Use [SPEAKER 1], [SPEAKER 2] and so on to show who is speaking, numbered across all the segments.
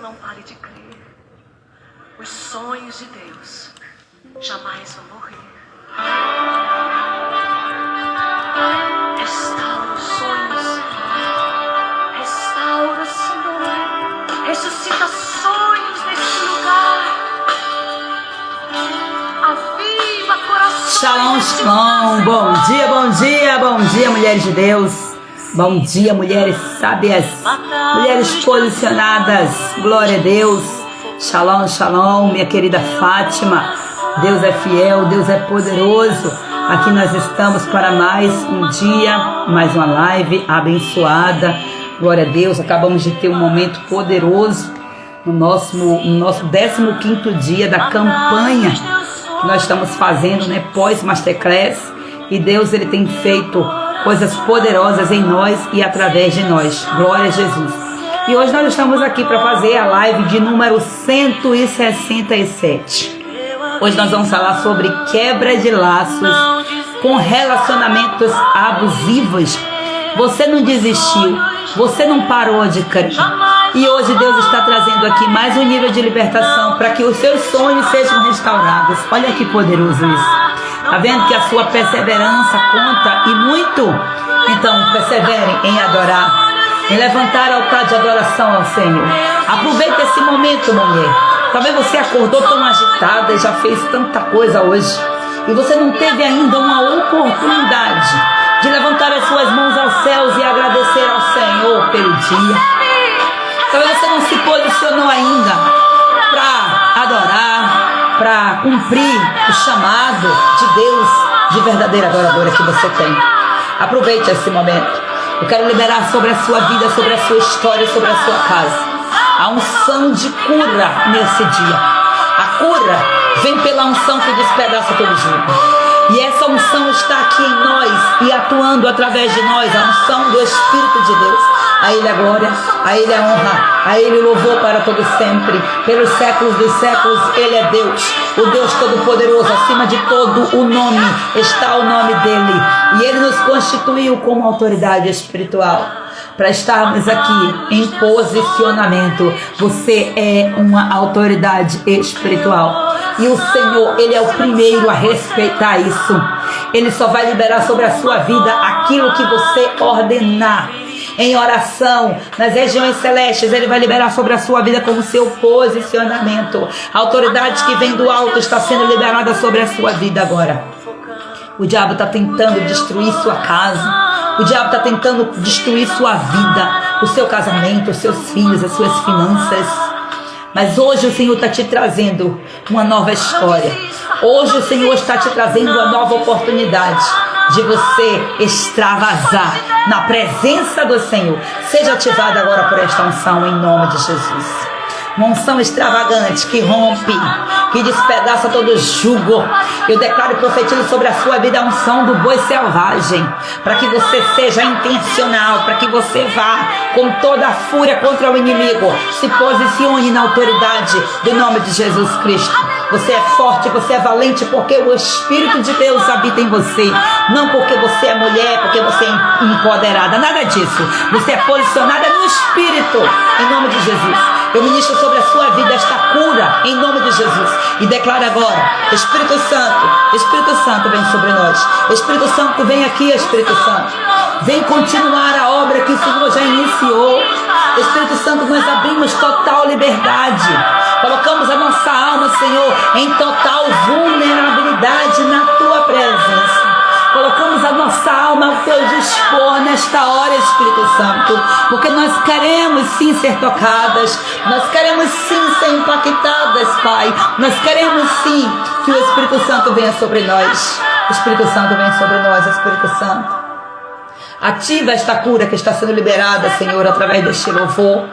[SPEAKER 1] Não pare de crer. Os sonhos de Deus jamais vão morrer. Restaura os sonhos. Restaura, Senhor. Ressuscita sonhos nesse lugar. Aviva corações.
[SPEAKER 2] Shalom, shalom. Bom dia, bom dia, bom dia, mulheres de Deus. Bom dia, mulheres sábias, mulheres posicionadas. Glória a Deus. Shalom, shalom, minha querida Fátima. Deus é fiel, Deus é poderoso. Aqui nós estamos para mais um dia, mais uma live abençoada. Glória a Deus. Acabamos de ter um momento poderoso no nosso 15º dia da campanha que nós estamos fazendo, pós-Masterclass. E Deus, Ele tem feito coisas poderosas em nós e através de nós. Glória a Jesus. E hoje nós estamos aqui para fazer a live de número 167. Hoje nós vamos falar sobre quebra de laços com relacionamentos abusivos. Você não desistiu, você não parou de crer. E hoje Deus está trazendo aqui mais um nível de libertação para que os seus sonhos sejam restaurados. Olha que poderoso isso. Está vendo que a sua perseverança conta e muito? Então perseverem em adorar, em levantar altar de adoração ao Senhor. Aproveita esse momento, mulher. Talvez você acordou tão agitada e já fez tanta coisa hoje e você não teve ainda uma oportunidade de levantar as suas mãos aos céus e agradecer ao Senhor pelo dia. Talvez você não se posicionou ainda para adorar, para cumprir o chamado de Deus, de verdadeira adoradora que você tem. Aproveite esse momento. Eu quero liberar sobre a sua vida, sobre a sua história, sobre a sua casa, a unção de cura nesse dia. A cura vem pela unção que despedaça todo jugo. E essa unção está aqui em nós e atuando através de nós, a unção do Espírito de Deus. A Ele a glória, a Ele a honra, a Ele o louvor para todo sempre. Pelos séculos dos séculos, Ele é Deus, o Deus Todo-Poderoso. Acima de todo o nome está o nome dEle. E Ele nos constituiu como autoridade espiritual para estarmos aqui em posicionamento. Você é uma autoridade espiritual. E o Senhor, Ele é o primeiro a respeitar isso. Ele só vai liberar sobre a sua vida aquilo que você ordenar. Em oração, nas regiões celestes, Ele vai liberar sobre a sua vida como seu posicionamento. A autoridade que vem do alto está sendo liberada sobre a sua vida agora. O diabo está tentando destruir sua casa. O diabo está tentando destruir sua vida, o seu casamento, os seus filhos, as suas finanças. Mas hoje o Senhor está te trazendo uma nova história. Hoje o Senhor está te trazendo uma nova oportunidade de você extravasar na presença do Senhor. Seja ativada agora por esta unção em nome de Jesus. Uma unção extravagante que rompe, que despedaça todo jugo. Eu declaro e profetizo sobre a sua vida a unção do boi selvagem, para que você seja intencional, para que você vá com toda a fúria contra o inimigo. Se posicione na autoridade do nome de Jesus Cristo. Você é forte, você é valente, porque o Espírito de Deus habita em você. Não porque você é mulher, porque você é empoderada, nada disso. Você é posicionada no Espírito, em nome de Jesus. Eu ministro sobre a sua vida esta cura, em nome de Jesus. E declaro agora, Espírito Santo vem sobre nós. Espírito Santo, vem aqui, Espírito Santo. Vem continuar a obra que o Senhor já iniciou. Espírito Santo, nós abrimos total liberdade. Colocamos a nossa alma, Senhor, em total vulnerabilidade na Tua presença. Colocamos a nossa alma ao Teu dispor nesta hora, Espírito Santo, porque nós queremos sim ser tocadas, nós queremos sim ser impactadas, Pai. Nós queremos sim que o Espírito Santo venha sobre nós. Espírito Santo, vem sobre nós, Espírito Santo. Ativa esta cura que está sendo liberada, Senhor, através deste louvor.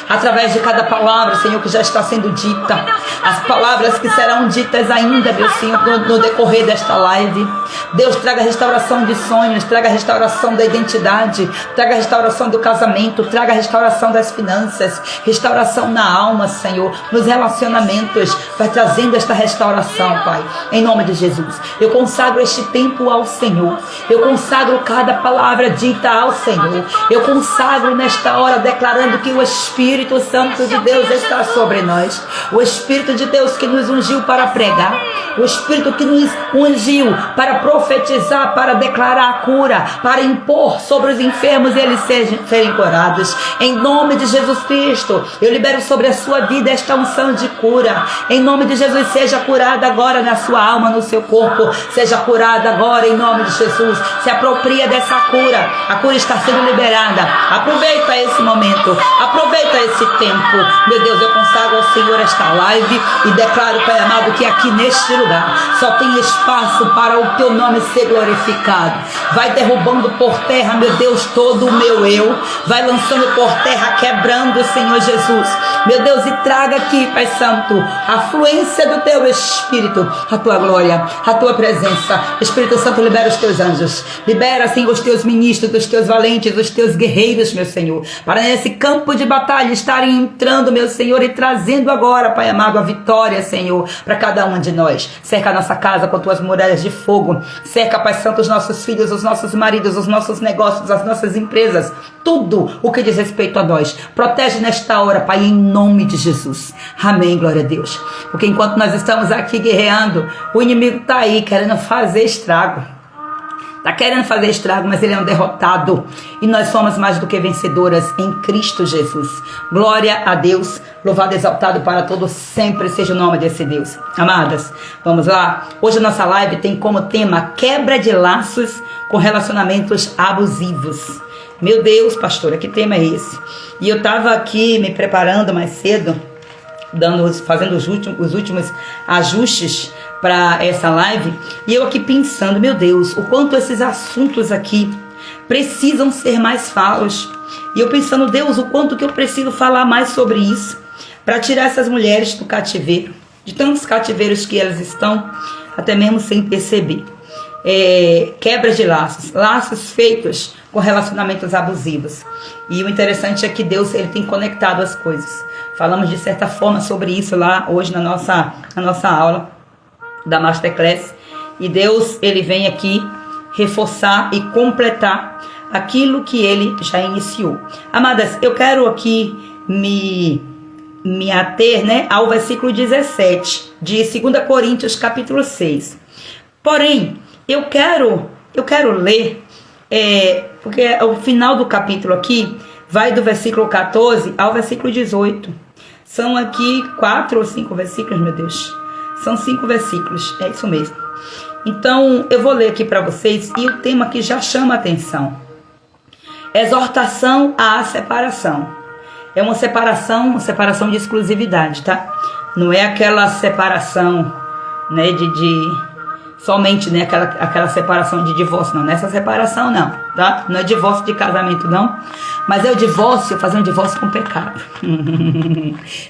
[SPEAKER 2] Através de cada palavra, Senhor, que já está sendo dita, as palavras que serão ditas ainda, meu Senhor, no decorrer desta live. Deus, traga restauração de sonhos, traga restauração da identidade, traga restauração do casamento, traga restauração das finanças, restauração na alma, Senhor, nos relacionamentos. Vai trazendo esta restauração, Pai, em nome de Jesus. Eu consagro este tempo ao Senhor, eu consagro cada palavra dita ao Senhor, eu consagro nesta hora declarando que o Espírito Espírito Santo de Deus está sobre nós. O Espírito de Deus que nos ungiu para pregar. O Espírito que nos ungiu para profetizar, para declarar a cura, para impor sobre os enfermos e eles serem curados. Em nome de Jesus Cristo, eu libero sobre a sua vida esta unção de cura. Em nome de Jesus, seja curada agora na sua alma, no seu corpo. Seja curada agora em nome de Jesus. Se apropria dessa cura. A cura está sendo liberada. Aproveita esse momento. Aproveita esse tempo. Meu Deus, eu consagro ao Senhor esta live e declaro, Pai amado, que aqui neste lugar só tem espaço para o teu nome ser glorificado. Vai derrubando por terra, meu Deus, todo o meu eu. Vai lançando por terra, quebrando, Senhor Jesus. Meu Deus, e traga aqui, Pai Santo, a fluência do teu Espírito, a tua glória, a tua presença. Espírito Santo, libera os teus anjos. Libera, Senhor, os teus ministros, os teus valentes, os teus guerreiros, meu Senhor, para nesse campo de batalha estarem entrando, meu Senhor, e trazendo agora, Pai amado, a vitória, Senhor, para cada um de nós. Cerca a nossa casa com tuas muralhas de fogo. Cerca, Pai Santo, os nossos filhos, os nossos maridos, os nossos negócios, as nossas empresas. Tudo o que diz respeito a nós. Protege nesta hora, Pai, em nome de Jesus. Amém, glória a Deus. Porque enquanto nós estamos aqui guerreando, o inimigo está aí querendo fazer estrago. Está querendo fazer estrago, mas ele é um derrotado. E nós somos mais do que vencedoras em Cristo Jesus. Glória a Deus. Louvado e exaltado para todos sempre seja o nome desse Deus. Amadas, vamos lá. Hoje a nossa live tem como tema quebra de laços com relacionamentos abusivos. Meu Deus, pastora, que tema é esse? E eu estava aqui me preparando mais cedo, fazendo os últimos ajustes para essa live, e eu aqui pensando, meu Deus, o quanto esses assuntos aqui precisam ser mais falos. E eu pensando, Deus, o quanto que eu preciso falar mais sobre isso, para tirar essas mulheres do cativeiro, de tantos cativeiros que elas estão, até mesmo sem perceber. Quebra de laços feitos com relacionamentos abusivos. E o interessante é que Deus, ele tem conectado as coisas. Falamos de certa forma sobre isso lá hoje na nossa aula da Masterclass. E Deus, ele vem aqui reforçar e completar aquilo que ele já iniciou. Amadas, eu quero aqui me ater, né, ao versículo 17 de 2 Coríntios capítulo 6. Porém, eu quero ler, porque o final do capítulo aqui vai do versículo 14 ao versículo 18. São aqui 4 ou 5 versículos, meu Deus. São 5 versículos, é isso mesmo. Então, eu vou ler aqui para vocês, e o tema aqui já chama a atenção. Exortação à separação. É uma separação de exclusividade, tá? Não é aquela separação, né, somente, né, aquela separação de divórcio, não. Nessa separação, não, tá? Não é divórcio de casamento, não. Mas é o divórcio, fazer um divórcio com pecado.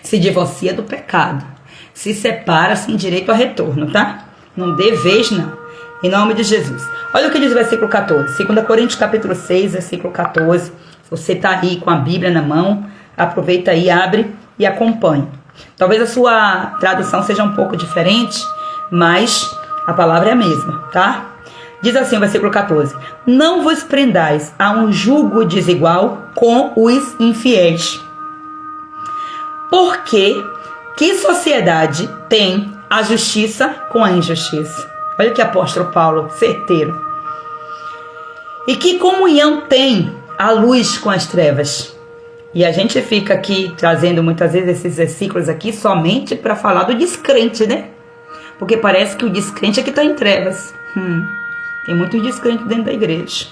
[SPEAKER 2] Se divorcia do pecado. Se separa sem direito a retorno, tá? Não dê vez, não. Em nome de Jesus. Olha o que diz o versículo 14. 2 Coríntios capítulo 6, versículo 14. Se você está aí com a Bíblia na mão, aproveita aí, abre e acompanhe. Talvez a sua tradução seja um pouco diferente, mas a palavra é a mesma, tá? Diz assim o versículo 14. Não vos prendais a um jugo desigual com os infiéis. Porque que sociedade tem a justiça com a injustiça? Olha que apóstolo Paulo, certeiro. E que comunhão tem a luz com as trevas? E a gente fica aqui trazendo muitas vezes esses versículos aqui somente para falar do descrente, né? Porque parece que o descrente é que está em trevas. Tem muitos descrentes dentro da igreja,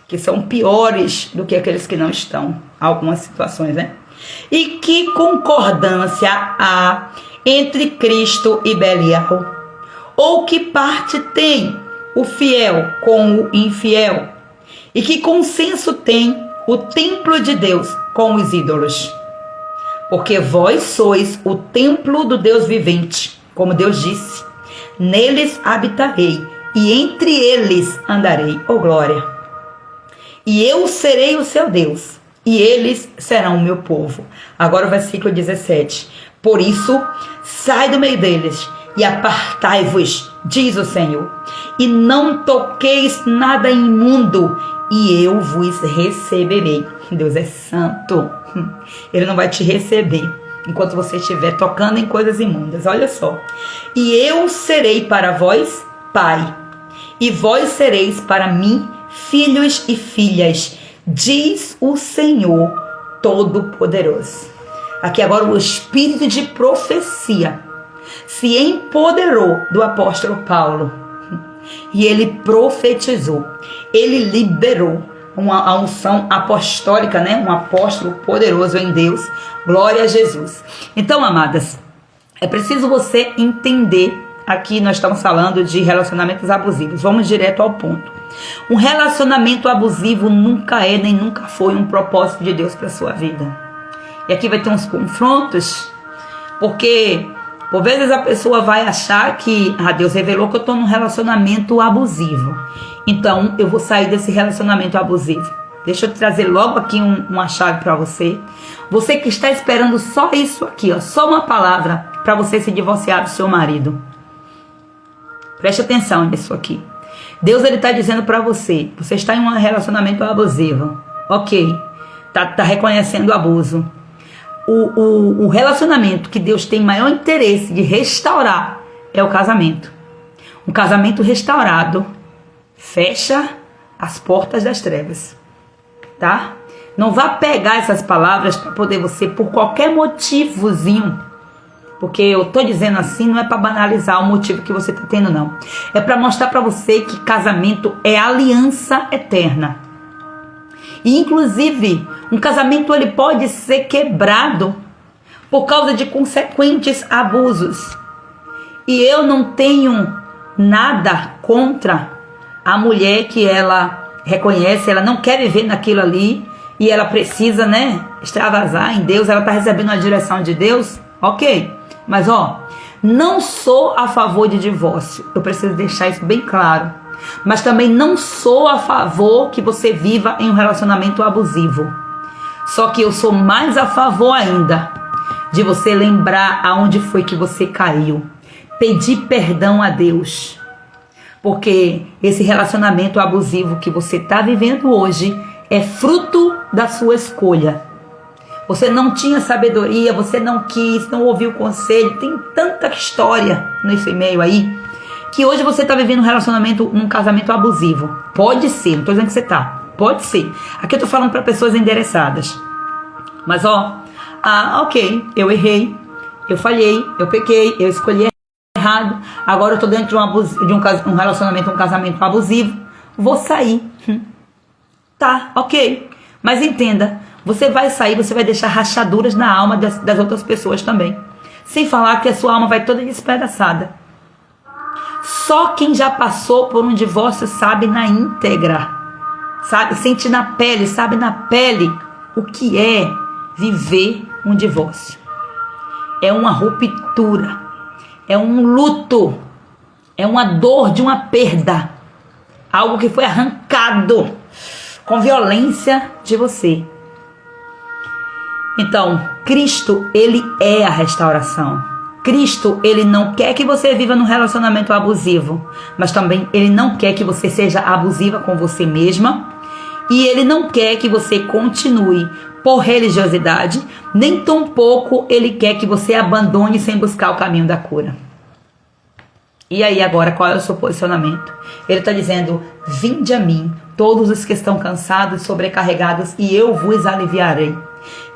[SPEAKER 2] que são piores do que aqueles que não estão. Algumas situações, né? E que concordância há entre Cristo e Belial? Ou que parte tem o fiel com o infiel? E que consenso tem o templo de Deus com os ídolos? Porque vós sois o templo do Deus vivente, como Deus disse. Neles habitarei e entre eles andarei, ó glória. E eu serei o seu Deus, e eles serão o meu povo. Agora o versículo 17. Por isso, sai do meio deles e apartai-vos, diz o Senhor, e não toqueis nada imundo, e eu vos receberei. Deus é santo. Ele não vai te receber enquanto você estiver tocando em coisas imundas. Olha só. E eu serei para vós pai, e vós sereis para mim filhos e filhas, diz o Senhor Todo-Poderoso. Aqui agora o espírito de profecia se empoderou do apóstolo Paulo e ele profetizou, ele liberou uma unção apostólica, né? Um apóstolo poderoso em Deus. Glória a Jesus. Então, amadas, é preciso você entender. Aqui nós estamos falando de relacionamentos abusivos. Vamos direto ao ponto. Um relacionamento abusivo nunca é nem nunca foi um propósito de Deus para a sua vida. E aqui vai ter uns confrontos, porque por vezes a pessoa vai achar que Deus revelou que eu estou num relacionamento abusivo, então eu vou sair desse relacionamento abusivo. Deixa eu trazer logo aqui uma chave para você. Você que está esperando só isso aqui, ó, só uma palavra para você se divorciar do seu marido. Preste atenção nisso aqui. Deus ele está dizendo para você, você está em um relacionamento abusivo. Ok, tá reconhecendo o abuso. O relacionamento que Deus tem maior interesse de restaurar é o casamento. Um casamento restaurado fecha as portas das trevas, tá? Não vá pegar essas palavras para poder você, por qualquer motivozinho, porque eu tô dizendo assim, não é para banalizar o motivo que você tá tendo, não. É para mostrar para você que casamento é aliança eterna. E inclusive, um casamento ele pode ser quebrado por causa de consequentes abusos. E eu não tenho nada contra a mulher que ela reconhece, ela não quer viver naquilo ali e ela precisa, né, extravasar em Deus, ela está recebendo a direção de Deus, ok. Mas não sou a favor de divórcio, eu preciso deixar isso bem claro. Mas também não sou a favor que você viva em um relacionamento abusivo. Só que eu sou mais a favor ainda de você lembrar aonde foi que você caiu. Pedir perdão a Deus. Porque esse relacionamento abusivo que você está vivendo hoje é fruto da sua escolha. Você não tinha sabedoria, você não quis, não ouviu o conselho. Tem tanta história nesse meio aí. Que hoje você está vivendo um relacionamento, um casamento abusivo. Pode ser, não estou dizendo que você está. Pode ser. Aqui eu estou falando para pessoas endereçadas. Mas ok, eu errei, eu falhei, eu pequei, eu escolhi errado. Agora eu estou dentro de um relacionamento, um casamento abusivo. Vou sair. Tá, ok. Mas entenda, você vai sair, você vai deixar rachaduras na alma das outras pessoas também. Sem falar que a sua alma vai toda despedaçada. Só quem já passou por um divórcio sabe na íntegra, sabe, sente na pele, sabe na pele o que é viver um divórcio. É uma ruptura, é um luto, é uma dor de uma perda, algo que foi arrancado com violência de você. Então, Cristo, ele é a restauração. Cristo, ele não quer que você viva num relacionamento abusivo, mas também ele não quer que você seja abusiva com você mesma, e ele não quer que você continue por religiosidade, nem tampouco ele quer que você abandone sem buscar o caminho da cura. E aí agora, qual é o seu posicionamento? Ele está dizendo, vinde a mim, todos os que estão cansados, sobrecarregados, e eu vos aliviarei.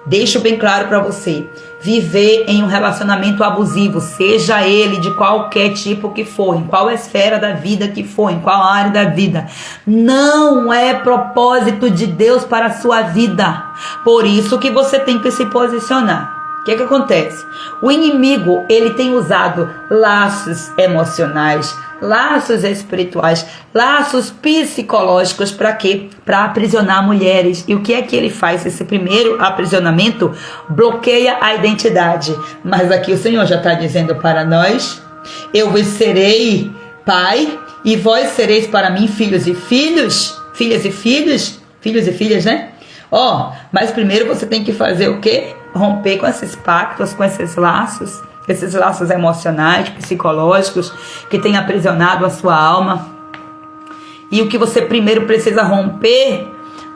[SPEAKER 2] Deixo bem claro para você, viver em um relacionamento abusivo, seja ele de qualquer tipo que for, em qual esfera da vida que for, em qual área da vida, não é propósito de Deus para a sua vida. Por isso que você tem que se posicionar. O que acontece? O inimigo, ele tem usado laços emocionais, laços espirituais, laços psicológicos para quê? Para aprisionar mulheres. E o que é que ele faz? Esse primeiro aprisionamento bloqueia a identidade. Mas aqui o Senhor já está dizendo para nós, eu vos serei pai e vós sereis para mim filhos e filhos, filhas e filhos, filhos e filhas, né? Mas primeiro você tem que fazer o quê? Romper com esses pactos, com esses laços emocionais, psicológicos, que têm aprisionado a sua alma. E o que você primeiro precisa romper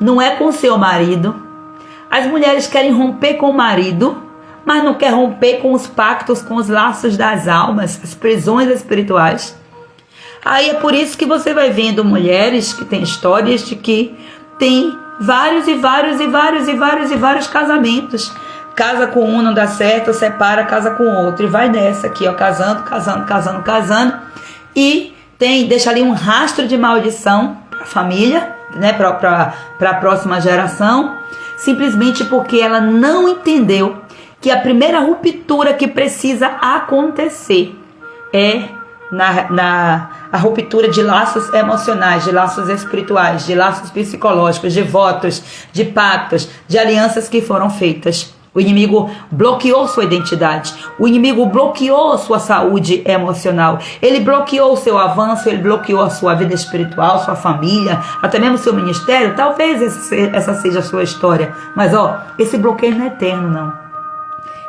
[SPEAKER 2] não é com seu marido, As mulheres querem romper com o marido, mas não querem romper com os pactos, com os laços das almas, as prisões espirituais. Aí é por isso que você vai vendo mulheres que têm histórias de que tem vários casamentos. Casa com um, não dá certo, separa, casa com outro. E vai nessa aqui, ó, casando. E deixa ali um rastro de maldição para a família, né, para a próxima geração. Simplesmente porque ela não entendeu que a primeira ruptura que precisa acontecer é a ruptura de laços emocionais, de laços espirituais, de laços psicológicos, de votos, de pactos, de alianças que foram feitas. O inimigo bloqueou sua identidade, o inimigo bloqueou sua saúde emocional, ele bloqueou o seu avanço, ele bloqueou a sua vida espiritual, sua família, até mesmo seu ministério. Talvez essa seja a sua história, mas esse bloqueio não é eterno, não.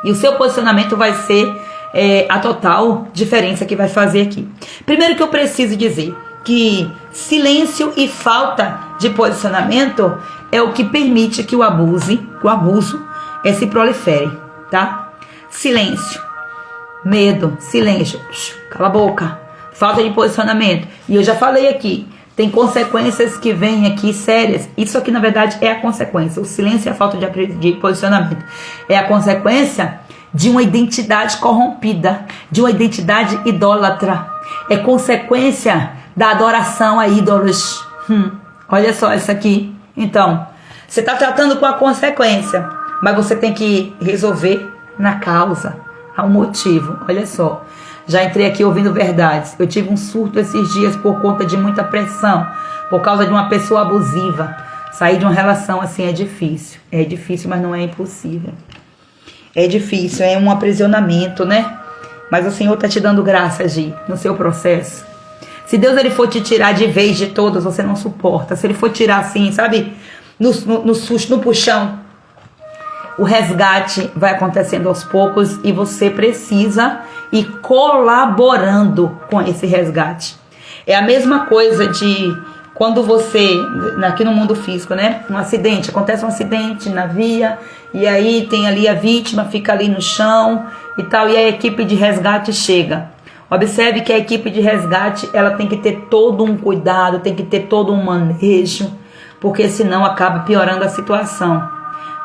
[SPEAKER 2] E o seu posicionamento vai ser a total diferença que vai fazer aqui. Primeiro que eu preciso dizer que silêncio e falta de posicionamento é o que permite que o abuso se prolifere, tá? Silêncio, medo, silêncio, cala a boca, falta de posicionamento. E eu já falei aqui, tem consequências que vêm aqui sérias. Isso aqui na verdade é a consequência. O silêncio e a falta de posicionamento é a consequência de uma identidade corrompida, de uma identidade idólatra. É consequência da adoração a ídolos. Olha só isso aqui. Então, você está tratando com a consequência, mas você tem que resolver na causa, ao motivo. Olha só, já entrei aqui ouvindo verdades. Eu tive um surto esses dias por conta de muita pressão, por causa de uma pessoa abusiva. Sair de uma relação assim é difícil. É difícil, mas não é impossível. É difícil, é um aprisionamento, né? Mas o Senhor está te dando graça, Gi, no seu processo. Se Deus ele for te tirar de vez de todas, você não suporta. Se ele for tirar assim, sabe, no susto, no puxão, o resgate vai acontecendo aos poucos e você precisa ir colaborando com esse resgate. É a mesma coisa de quando você, aqui no mundo físico, né? Um acidente, acontece um acidente na via e aí tem ali a vítima, fica ali no chão e tal, e a equipe de resgate chega. Observe que a equipe de resgate, ela tem que ter todo um cuidado, tem que ter todo um manejo, porque senão acaba piorando a situação.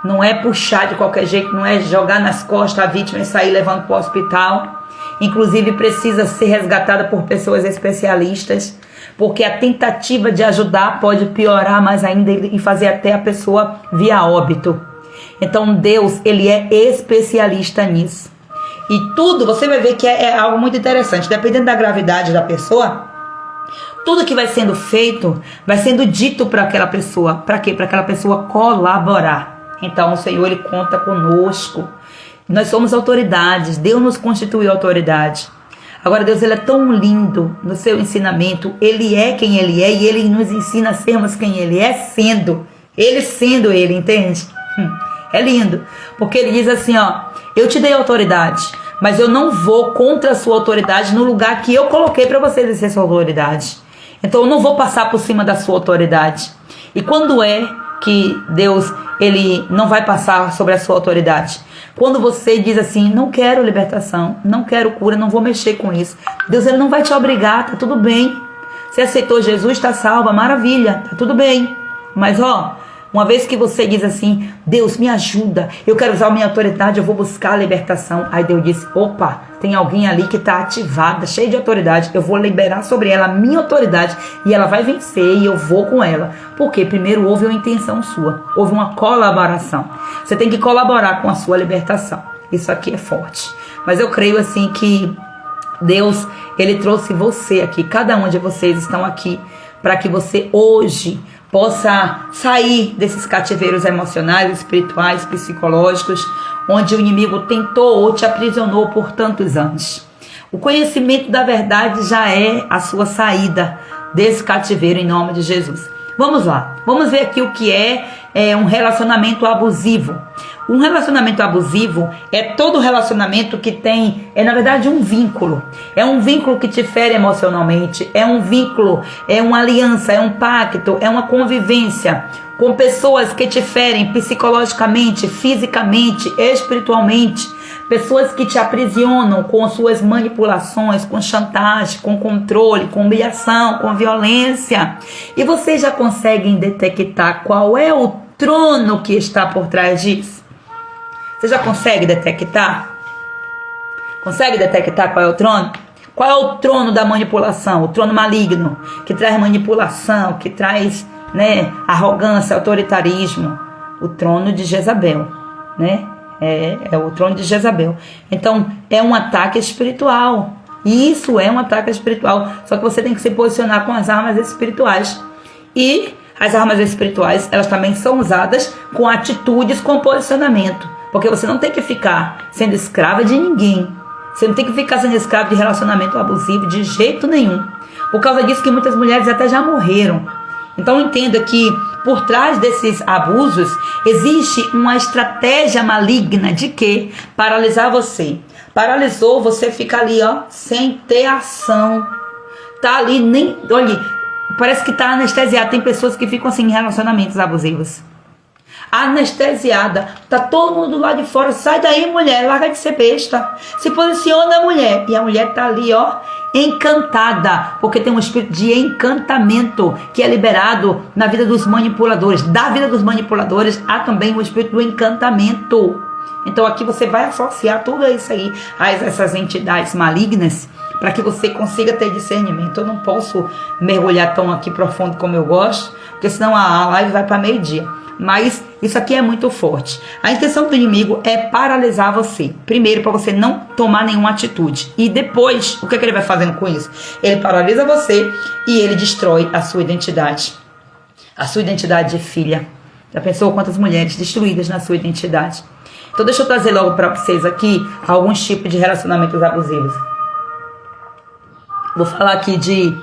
[SPEAKER 2] Não é puxar de qualquer jeito, não é jogar nas costas a vítima e sair levando para o hospital. Inclusive precisa ser resgatada por pessoas especialistas, porque a tentativa de ajudar pode piorar mais ainda e fazer até a pessoa vir a óbito. Então Deus, ele é especialista nisso. E tudo, você vai ver que é algo muito interessante. Dependendo da gravidade da pessoa, tudo que vai sendo feito, vai sendo dito para aquela pessoa. Para quê? Para aquela pessoa colaborar. Então o Senhor, ele conta conosco. Nós somos autoridades. Deus nos constituiu autoridade. Agora Deus, ele é tão lindo no seu ensinamento. Ele é quem ele é e ele nos ensina a sermos quem ele é sendo ele, entende? É lindo, porque ele diz assim, eu te dei autoridade, mas eu não vou contra a sua autoridade no lugar que eu coloquei para você exercer sua autoridade. Então eu não vou passar por cima da sua autoridade. E quando é que Deus, ele não vai passar sobre a sua autoridade? Quando você diz assim, não quero libertação, não quero cura, não vou mexer com isso. Deus, ele não vai te obrigar, tá tudo bem. Você aceitou Jesus, está salva, maravilha, tá tudo bem. Mas uma vez que você diz assim, Deus me ajuda, eu quero usar a minha autoridade, eu vou buscar a libertação. Aí Deus disse, opa, tem alguém ali que está ativada, cheia de autoridade, eu vou liberar sobre ela a minha autoridade e ela vai vencer e eu vou com ela. Porque primeiro houve uma intenção sua, houve uma colaboração. Você tem que colaborar com a sua libertação. Isso aqui é forte. Mas eu creio assim que Deus, ele trouxe você aqui, cada um de vocês estão aqui para que você hoje possa sair desses cativeiros emocionais, espirituais, psicológicos, onde o inimigo tentou ou te aprisionou por tantos anos. O conhecimento da verdade já é a sua saída desse cativeiro em nome de Jesus. Vamos lá, vamos ver aqui o que é um relacionamento abusivo. Um relacionamento abusivo é todo relacionamento que tem, na verdade, um vínculo. É um vínculo que te fere emocionalmente, é um vínculo, é uma aliança, é um pacto, é uma convivência com pessoas que te ferem psicologicamente, fisicamente, espiritualmente. Pessoas que te aprisionam com suas manipulações, com chantagem, com controle, com humilhação, com violência. E vocês já conseguem detectar qual é o trono que está por trás disso? Você já consegue detectar? Consegue detectar qual é o trono? Qual é o trono da manipulação? O trono maligno, que traz manipulação, que traz, arrogância, autoritarismo. O trono de Jezabel, É o trono de Jezabel. Então, é um ataque espiritual. E isso é um ataque espiritual. Só que você tem que se posicionar com as armas espirituais. E as armas espirituais, elas também são usadas com atitudes, com posicionamento. Porque você não tem que ficar sendo escrava de ninguém. Você não tem que ficar sendo escravo de relacionamento abusivo de jeito nenhum. Por causa disso que muitas mulheres até já morreram. Então entenda que por trás desses abusos existe uma estratégia maligna de quê? Paralisar você. Paralisou, você fica ali, sem ter ação. Tá ali, olha, parece que tá anestesiado. Tem pessoas que ficam assim em relacionamentos abusivos. Anestesiada, tá todo mundo lá de fora. Sai daí, mulher, larga de ser besta. Se posiciona, mulher. E a mulher tá ali, encantada, porque tem um espírito de encantamento que é liberado na vida dos manipuladores. Da vida dos manipuladores há também o espírito do encantamento. Então aqui você vai associar tudo isso aí a essas entidades malignas, para que você consiga ter discernimento. Eu não posso mergulhar tão aqui profundo como eu gosto, porque senão a live vai para meio-dia. Mas isso aqui é muito forte. A intenção do inimigo é paralisar você. Primeiro, para você não tomar nenhuma atitude. E depois, o que ele vai fazendo com isso? Ele paralisa você e ele destrói a sua identidade. A sua identidade de filha. Já pensou quantas mulheres destruídas na sua identidade? Então deixa eu trazer logo para vocês aqui alguns tipos de relacionamentos abusivos. Vou falar aqui de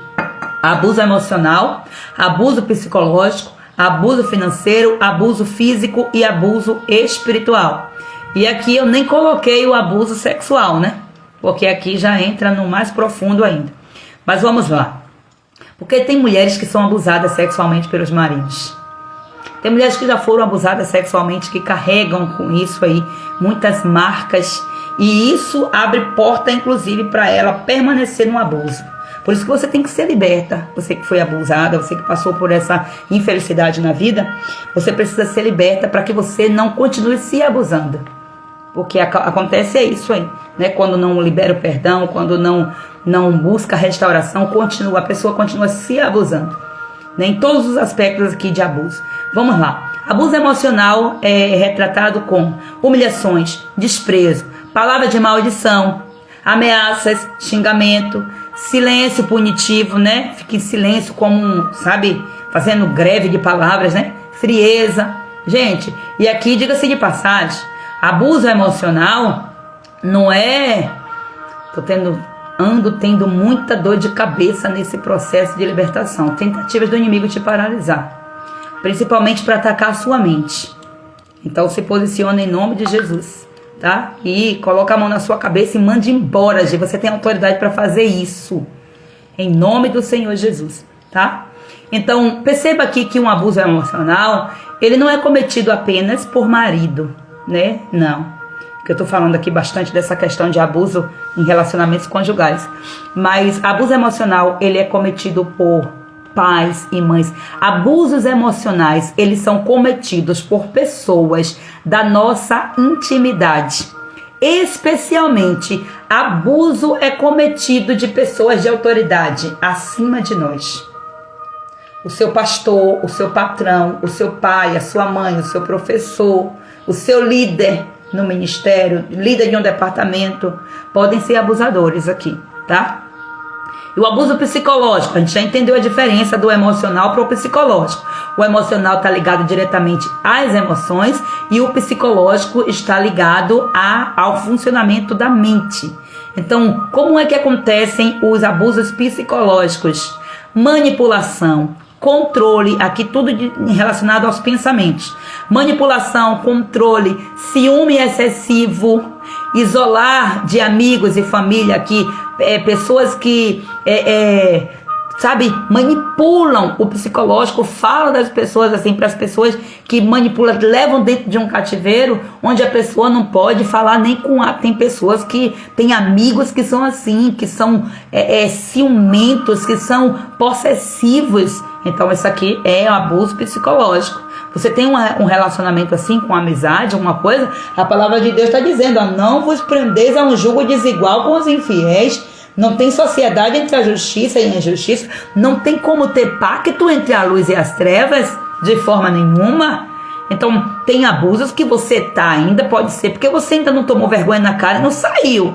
[SPEAKER 2] abuso emocional, abuso psicológico, abuso financeiro, abuso físico e abuso espiritual. E aqui eu nem coloquei o abuso sexual, Porque aqui já entra no mais profundo ainda. Mas vamos lá. Porque tem mulheres que são abusadas sexualmente pelos maridos. Tem mulheres que já foram abusadas sexualmente, que carregam com isso aí muitas marcas. E isso abre porta, inclusive, para ela permanecer no abuso. Por isso que você tem que ser liberta. Você que foi abusada, você que passou por essa infelicidade na vida, você precisa ser liberta para que você não continue se abusando. Porque acontece isso aí, Quando não libera o perdão, quando não busca a restauração, a pessoa continua se abusando. Em todos os aspectos aqui de abuso. Vamos lá. Abuso emocional é retratado com humilhações, desprezo, palavra de maldição, ameaças, xingamento, silêncio punitivo, Fica em silêncio como, fazendo greve de palavras, Frieza. Gente, e aqui diga-se de passagem, abuso emocional não é... Ando tendo muita dor de cabeça nesse processo de libertação. Tentativas do inimigo te paralisar. Principalmente para atacar a sua mente. Então se posiciona em nome de Jesus. Tá? E coloca a mão na sua cabeça e mande embora, gente. Você tem autoridade para fazer isso. Em nome do Senhor Jesus. Tá? Então perceba aqui que um abuso emocional, ele não é cometido apenas por marido. Não. Que eu estou falando aqui bastante dessa questão de abuso em relacionamentos conjugais. Mas abuso emocional, ele é cometido por pais e mães. Abusos emocionais, eles são cometidos por pessoas da nossa intimidade. Especialmente, abuso é cometido de pessoas de autoridade acima de nós. O seu pastor, o seu patrão, o seu pai, a sua mãe, o seu professor, o seu líder no ministério, líder de um departamento, podem ser abusadores aqui, tá? E o abuso psicológico, a gente já entendeu a diferença do emocional para o psicológico. O emocional está ligado diretamente às emoções e o psicológico está ligado ao funcionamento da mente. Então, como é que acontecem os abusos psicológicos? Manipulação, controle, aqui tudo relacionado aos pensamentos. Manipulação, controle, ciúme excessivo, isolar de amigos e família aqui, pessoas que manipulam o psicológico, falam das pessoas assim, para as pessoas que manipulam, levam dentro de um cativeiro, onde a pessoa não pode falar nem com a... Tem pessoas que têm amigos que são assim, que são ciumentos, que são possessivos. Então isso aqui é um abuso psicológico. Você tem um relacionamento assim, com amizade, alguma coisa, a palavra de Deus está dizendo, não vos prendeis a um jugo desigual com os infiéis. Não tem sociedade entre a justiça e a injustiça. Não tem como ter pacto entre a luz e as trevas, de forma nenhuma. Então, tem abusos que você tá ainda, pode ser porque você ainda não tomou vergonha na cara e não saiu.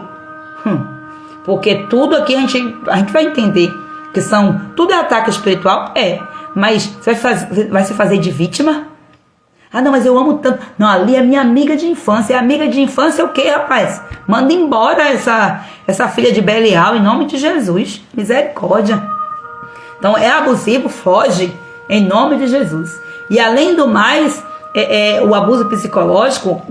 [SPEAKER 2] Porque tudo aqui a gente vai entender que tudo é ataque espiritual, mas você vai se fazer de vítima? Ah, não, mas eu amo tanto. Não, ali é minha amiga de infância. É amiga de infância o quê, rapaz? Manda embora essa filha de Belial, em nome de Jesus. Misericórdia. Então, é abusivo, foge, em nome de Jesus. E além do mais, o abuso psicológico,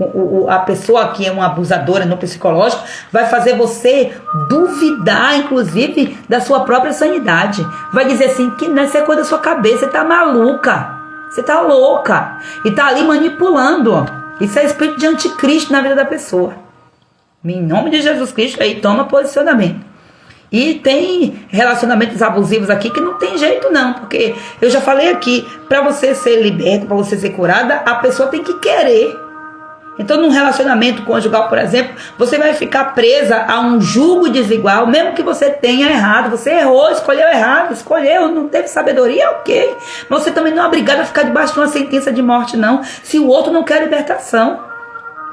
[SPEAKER 2] a pessoa que é uma abusadora no psicológico, vai fazer você duvidar, inclusive, da sua própria sanidade. Vai dizer assim, que não é coisa da sua cabeça, você tá maluca. Você tá louca. E tá ali manipulando. Isso é espírito de anticristo na vida da pessoa. Em nome de Jesus Cristo, aí toma posicionamento. E tem relacionamentos abusivos aqui que não tem jeito não. Porque eu já falei aqui, para você ser liberto, para você ser curada, a pessoa tem que querer. Então, num relacionamento conjugal, por exemplo, você vai ficar presa a um jugo desigual, mesmo que você tenha errado. Você errou, escolheu errado, não teve sabedoria, ok. Mas você também não é obrigado a ficar debaixo de uma sentença de morte, não. Se o outro não quer libertação,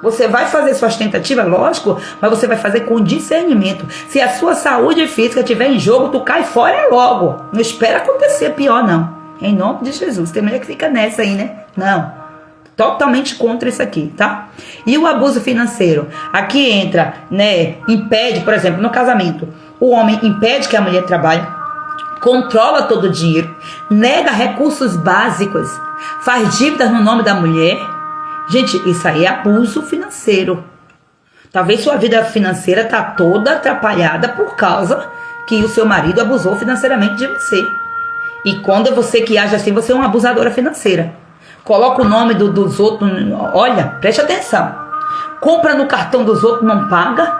[SPEAKER 2] você vai fazer suas tentativas, lógico, mas você vai fazer com discernimento. Se a sua saúde física estiver em jogo, tu cai fora logo. Não espera acontecer pior, não. Em nome de Jesus. Tem mulher que fica nessa aí, né? Não. Totalmente contra isso aqui, tá? E o abuso financeiro? Aqui entra, impede, por exemplo, no casamento, o homem impede que a mulher trabalhe, controla todo o dinheiro, nega recursos básicos, faz dívidas no nome da mulher. Gente, isso aí é abuso financeiro. Talvez sua vida financeira tá toda atrapalhada por causa que o seu marido abusou financeiramente de você. E quando você que age assim, você é uma abusadora financeira. Coloca o nome dos outros. Olha, preste atenção. Compra no cartão dos outros, não paga.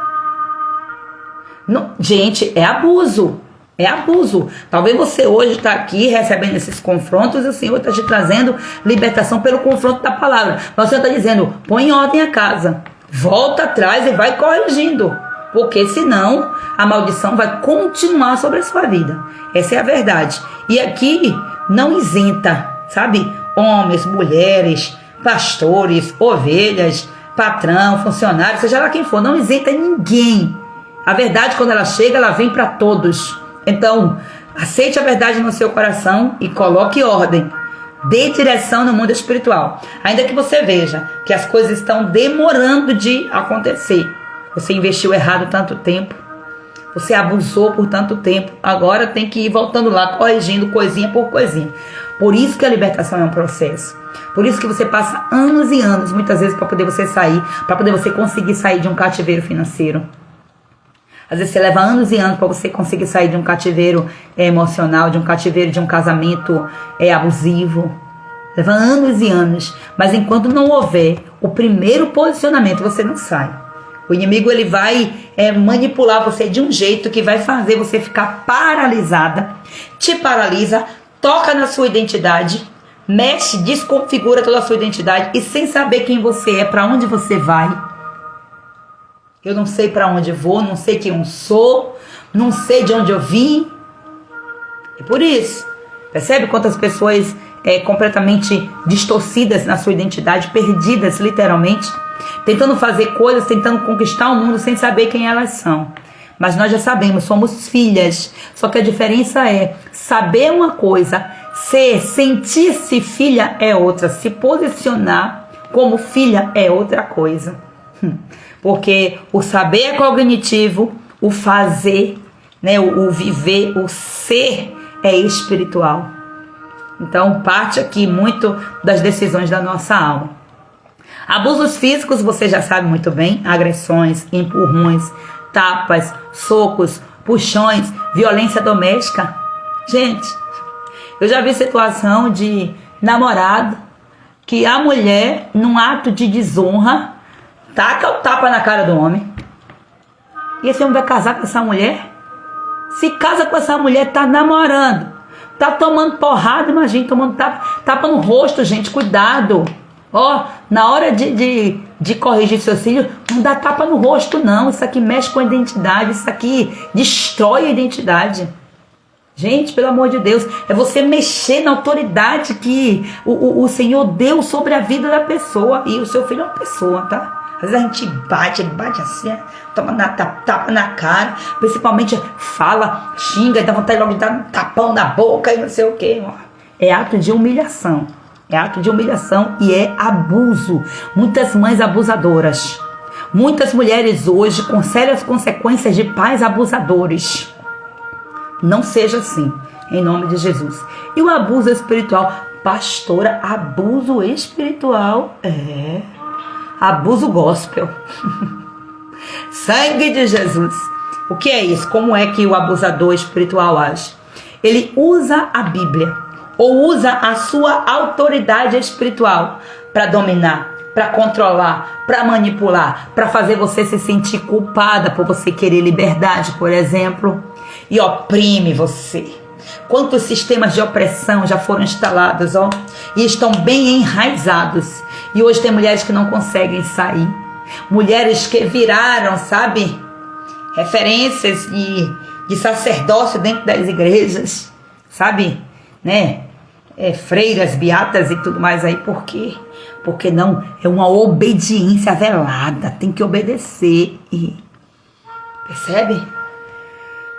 [SPEAKER 2] Não, gente, é abuso. É abuso. Talvez você hoje está aqui recebendo esses confrontos e o Senhor está te trazendo libertação pelo confronto da palavra. Mas o Senhor está dizendo, põe em ordem a casa. Volta atrás e vai corrigindo. Porque senão a maldição vai continuar sobre a sua vida. Essa é a verdade. E aqui não isenta, sabe? Homens, mulheres, pastores, ovelhas, patrão, funcionário, seja lá quem for, não isenta ninguém. A verdade, quando ela chega, ela vem para todos. Então, aceite a verdade no seu coração e coloque ordem. Dê direção no mundo espiritual. Ainda que você veja que as coisas estão demorando de acontecer. Você investiu errado tanto tempo. Você abusou por tanto tempo. Agora tem que ir voltando lá, corrigindo coisinha por coisinha. Por isso que a libertação é um processo. Por isso que você passa anos e anos, muitas vezes, para poder você sair, para poder você conseguir sair de um cativeiro financeiro. Às vezes você leva anos e anos para você conseguir sair de um cativeiro emocional, de um cativeiro de um casamento abusivo. Leva anos e anos. Mas enquanto não houver o primeiro posicionamento, você não sai. O inimigo ele vai manipular você de um jeito que vai fazer você ficar paralisada, te paralisa, toca na sua identidade, mexe, desconfigura toda a sua identidade e sem saber quem você é, para onde você vai. Eu não sei para onde vou, não sei quem eu sou, não sei de onde eu vim. E por isso, percebe quantas pessoas completamente distorcidas na sua identidade, perdidas literalmente, tentando fazer coisas, tentando conquistar o mundo sem saber quem elas são. Mas nós já sabemos, somos filhas. Só que a diferença é saber uma coisa, sentir-se filha é outra, se posicionar como filha é outra coisa. Porque o saber é cognitivo, o fazer, o viver, o ser é espiritual. Então parte aqui muito das decisões da nossa alma. Abusos físicos, você já sabe muito bem: agressões, empurrões, tapas, socos, puxões, violência doméstica. Gente, eu já vi situação de namorado que a mulher, num ato de desonra, taca o tapa na cara do homem. E esse homem vai casar com essa mulher? Se casa com essa mulher, tá namorando, tá tomando porrada, imagina, tomando tapa no rosto, gente, cuidado. Ó, na hora de corrigir seus filhos, não dá tapa no rosto não, isso aqui mexe com a identidade, isso aqui destrói a identidade. Gente, pelo amor de Deus, é você mexer na autoridade que o Senhor deu sobre a vida da pessoa, e o seu filho é uma pessoa, tá? Às vezes a gente bate assim, toma tapa na cara, principalmente fala, xinga, dá vontade logo de dar um tapão na boca e não sei o que. É ato de humilhação. É ato de humilhação e é abuso. Muitas mães abusadoras. Muitas mulheres hoje com sérias consequências de pais abusadores. Não seja assim, em nome de Jesus. E o abuso espiritual? Pastora, abuso espiritual? É. Abuso gospel. Sangue de Jesus. O que é isso? Como é que o abusador espiritual age? Ele usa a Bíblia, ou usa a sua autoridade espiritual para dominar, para controlar, para manipular, para fazer você se sentir culpada por você querer liberdade, por exemplo, e oprime você. Quantos sistemas de opressão já foram instalados, ó, e estão bem enraizados. E hoje tem mulheres que não conseguem sair. Mulheres que viraram, sabe, referências de sacerdócio dentro das igrejas, sabe, né? Freiras, beatas e tudo mais aí. Por quê? Porque não, é uma obediência velada. Tem que obedecer. E percebe?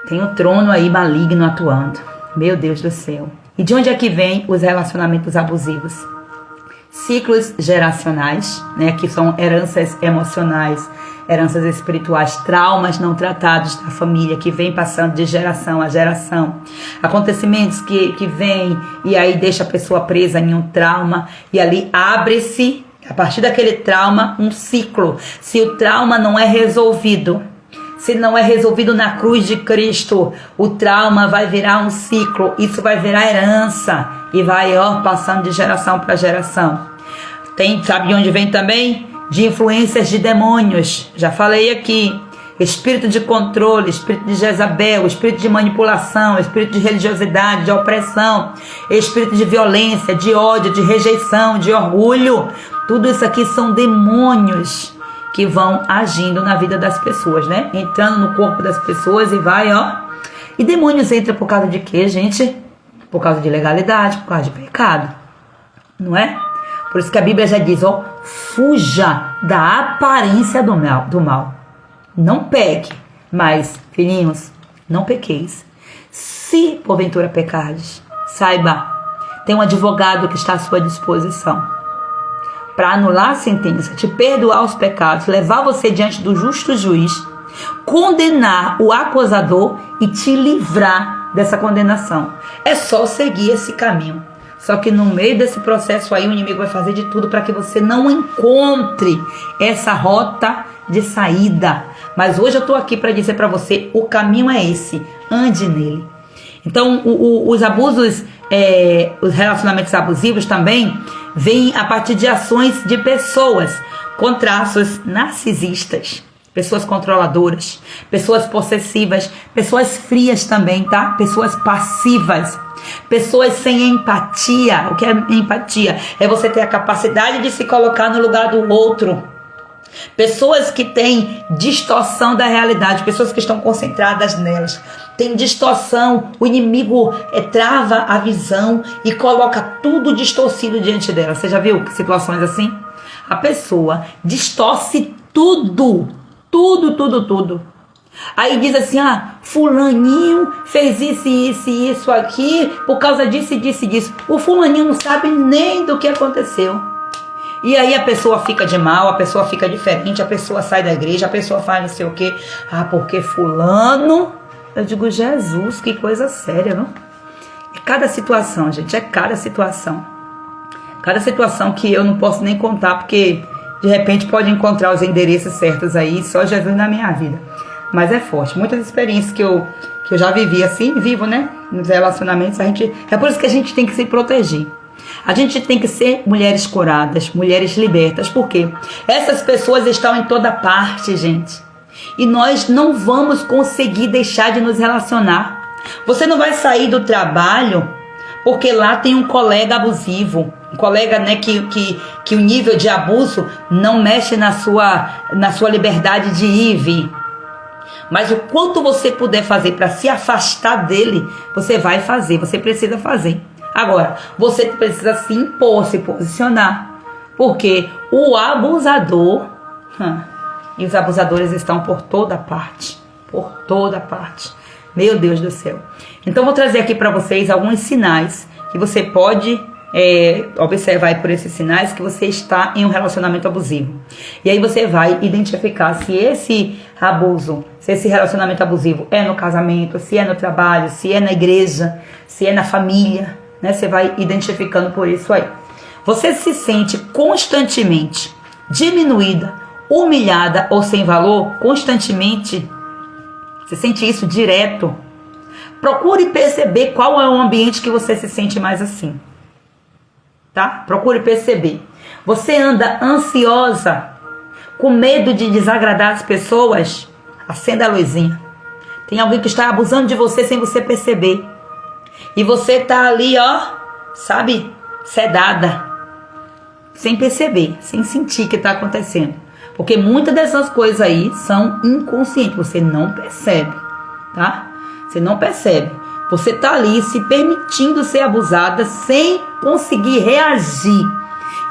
[SPEAKER 2] Tem um trono aí maligno atuando. Meu Deus do céu. E de onde é que vem os relacionamentos abusivos? Ciclos geracionais, né, que são heranças emocionais, heranças espirituais, traumas não tratados da família, que vem passando de geração a geração. Acontecimentos que vêm e aí deixa a pessoa presa em um trauma, e ali abre-se, a partir daquele trauma, um ciclo. Se o trauma não é resolvido, se não é resolvido na cruz de Cristo, o trauma vai virar um ciclo. Isso vai virar herança e vai, ó, passando de geração para geração. Sabe de onde vem também? De influências de demônios. Já falei aqui. Espírito de controle, espírito de Jezabel, espírito de manipulação, espírito de religiosidade, de opressão, espírito de violência, de ódio, de rejeição, de orgulho. Tudo isso aqui são demônios que vão agindo na vida das pessoas, né? Entrando no corpo das pessoas e vai, ó. E demônios entram por causa de quê, gente? Por causa de legalidade, por causa de pecado. Não é? Por isso que a Bíblia já diz, ó, fuja da aparência do mal. Não peque, mas, filhinhos, não pequeis. Se porventura pecardes, saiba, tem um advogado que está à sua disposição para anular a sentença, te perdoar os pecados, levar você diante do justo juiz, condenar o acusador e te livrar dessa condenação. É só seguir esse caminho. Só que no meio desse processo aí, o inimigo vai fazer de tudo para que você não encontre essa rota de saída. Mas hoje eu estou aqui para dizer para você, o caminho é esse, ande nele. Então, os abusos, os relacionamentos abusivos também vêm a partir de ações de pessoas com traços narcisistas, pessoas controladoras, pessoas possessivas, pessoas frias também, tá? Pessoas passivas, pessoas sem empatia. O que é empatia? É você ter a capacidade de se colocar no lugar do outro. Pessoas que têm distorção da realidade, pessoas que estão concentradas nelas, tem distorção, o inimigo trava a visão e coloca tudo distorcido diante dela. Você já viu situações assim? A pessoa distorce tudo. Aí diz assim, fulaninho fez isso aqui, por causa disso e disso. O fulaninho não sabe nem do que aconteceu. E aí a pessoa fica de mal, a pessoa fica diferente, a pessoa sai da igreja, a pessoa faz não sei o quê. Porque fulano... Eu digo, Jesus, que coisa séria, não? É cada situação, gente, é cada situação. Cada situação que eu não posso nem contar, porque de repente pode encontrar os endereços certos aí, só Jesus na minha vida. Mas é forte. Muitas experiências que eu já vivi assim, vivo, né? Nos relacionamentos, é por isso que a gente tem que se proteger. A gente tem que ser mulheres curadas, mulheres libertas. Por quê? Essas pessoas estão em toda parte, gente. E nós não vamos conseguir deixar de nos relacionar. Você não vai sair do trabalho porque lá tem um colega abusivo. Um colega, né, que o nível de abuso não mexe na sua liberdade de ir e vir. Mas o quanto você puder fazer para se afastar dele, você vai fazer, você precisa fazer. Agora, você precisa se impor, se posicionar. Porque o abusador, e os abusadores estão por toda parte. Por toda parte. Meu Deus do céu. Então, vou trazer aqui para vocês alguns sinais que você pode observar aí por esses sinais que você está em um relacionamento abusivo. E aí você vai identificar se esse abuso, se esse relacionamento abusivo é no casamento, se é no trabalho, se é na igreja, se é na família, né? Você vai identificando por isso aí. Você se sente constantemente diminuída, humilhada ou sem valor? Constantemente? Você sente isso direto? Procure perceber qual é o ambiente que você se sente mais assim. Tá? Procure perceber. Você anda ansiosa, com medo de desagradar as pessoas? Acenda a luzinha. Tem alguém que está abusando de você sem você perceber. E você tá ali, ó, sabe, sedada, sem perceber, sem sentir o que está acontecendo. Porque muitas dessas coisas aí são inconscientes, você não percebe, tá? Você não percebe. Você tá ali se permitindo ser abusada sem conseguir reagir.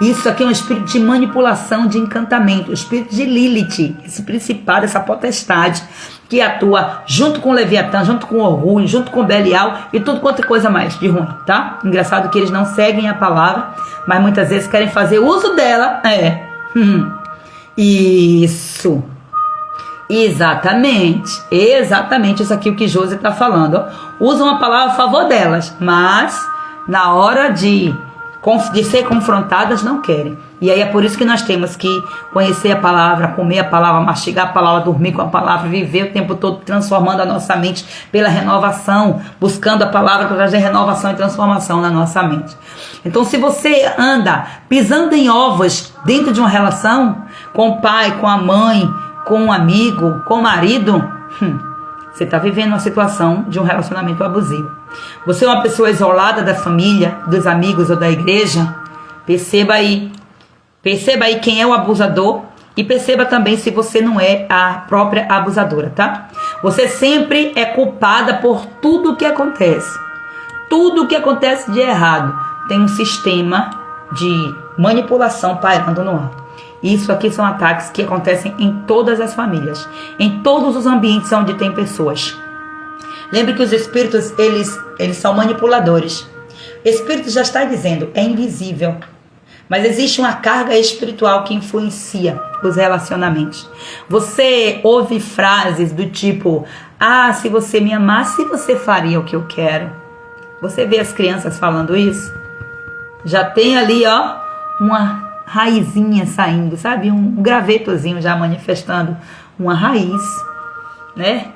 [SPEAKER 2] Isso aqui é um espírito de manipulação, de encantamento, o espírito de Lilith, esse principado, essa potestade que atua junto com o Leviatã, junto com o orgulho, junto com o Belial e tudo quanto é coisa mais de ruim, tá? Engraçado que eles não seguem a palavra, mas muitas vezes querem fazer uso dela. Isso. Exatamente isso aqui o que Josi está falando, ó. Usam a palavra a favor delas, mas na hora de ser confrontadas não querem. E aí é por isso que nós temos que conhecer a palavra, comer a palavra, mastigar a palavra, dormir com a palavra, viver o tempo todo transformando a nossa mente pela renovação, buscando a palavra para trazer renovação e transformação na nossa mente. Então, se você anda pisando em ovos dentro de uma relação com o pai, com a mãe, com um amigo, com o marido, você está vivendo uma situação de um relacionamento abusivo. Você é uma pessoa isolada da família, dos amigos ou da igreja? Perceba aí quem é o abusador e perceba também se você não é a própria abusadora, tá? Você sempre é culpada por tudo o que acontece. Tudo o que acontece de errado tem um sistema de manipulação pairando no ar. Isso aqui são ataques que acontecem em todas as famílias, em todos os ambientes onde tem pessoas. Lembre que os espíritos, eles são manipuladores. Espírito já está dizendo, é invisível. Mas existe uma carga espiritual que influencia os relacionamentos. Você ouve frases do tipo, se você me amasse, você faria o que eu quero. Você vê as crianças falando isso? Já tem ali, ó, uma raizinha saindo, sabe? Um gravetozinho já manifestando uma raiz, né?